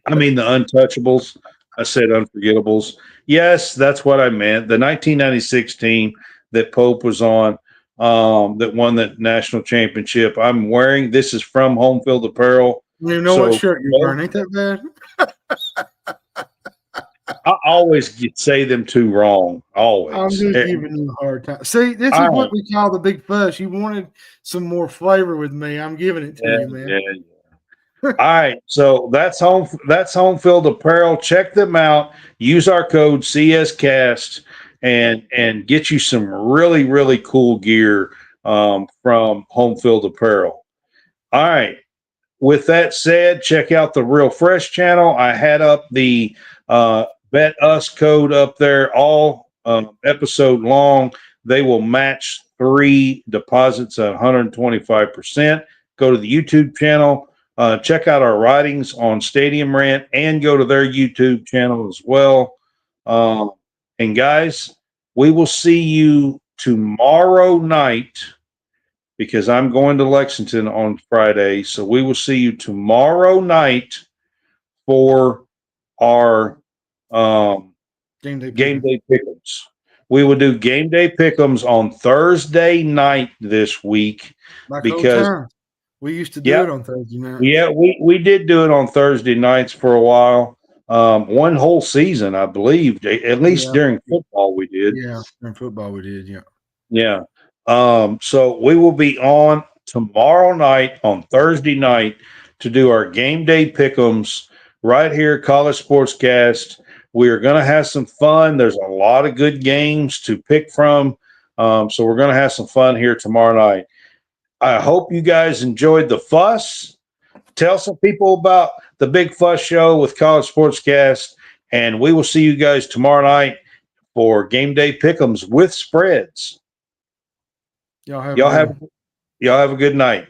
Speaker 1: I mean the Untouchables. I said Unforgettables. Yes, that's what I meant. The 1996 team that Pope was on that won that national championship. I'm wearing. This is from Home Field Apparel.
Speaker 2: You know what shirt you're wearing? Ain't that bad?
Speaker 1: I always say them too wrong. Always.
Speaker 2: I'm just giving you a hard time. See, this is what we call the big fuss. You wanted some more flavor with me. I'm giving it to you, man.
Speaker 1: Yeah. All right. So that's Home Field Apparel. Check them out. Use our code CSCast and get you some really cool gear from Home Field Apparel. All right. with that said, check out the Real Fresh channel. I had up the Bet Us code up there all episode long. They will match 3 deposits at 125%. Go to the YouTube channel. Check out our writings on Stadium Rant and go to their YouTube channel as well. And guys, we will see you tomorrow night because I'm going to Lexington on Friday. So we will see you tomorrow night for our game day pick'ems. We will do game day pick'ems on Thursday night this week because
Speaker 2: we used to do it on Thursday night.
Speaker 1: Yeah, we did do it on Thursday nights for a while. One whole season, I believe, at least during football we did.
Speaker 2: Yeah, during football we did, yeah.
Speaker 1: Yeah. So we will be on tomorrow night on Thursday night to do our game day pick'ems right here, College SportsCast. We are going to have some fun. There's a lot of good games to pick from. So we're going to have some fun here tomorrow night. I hope you guys enjoyed the fuss. Tell some people about the Big Fuss Show with College SportsCast, and we will see you guys tomorrow night for game day pick'ems with spreads.
Speaker 2: Y'all have a good night.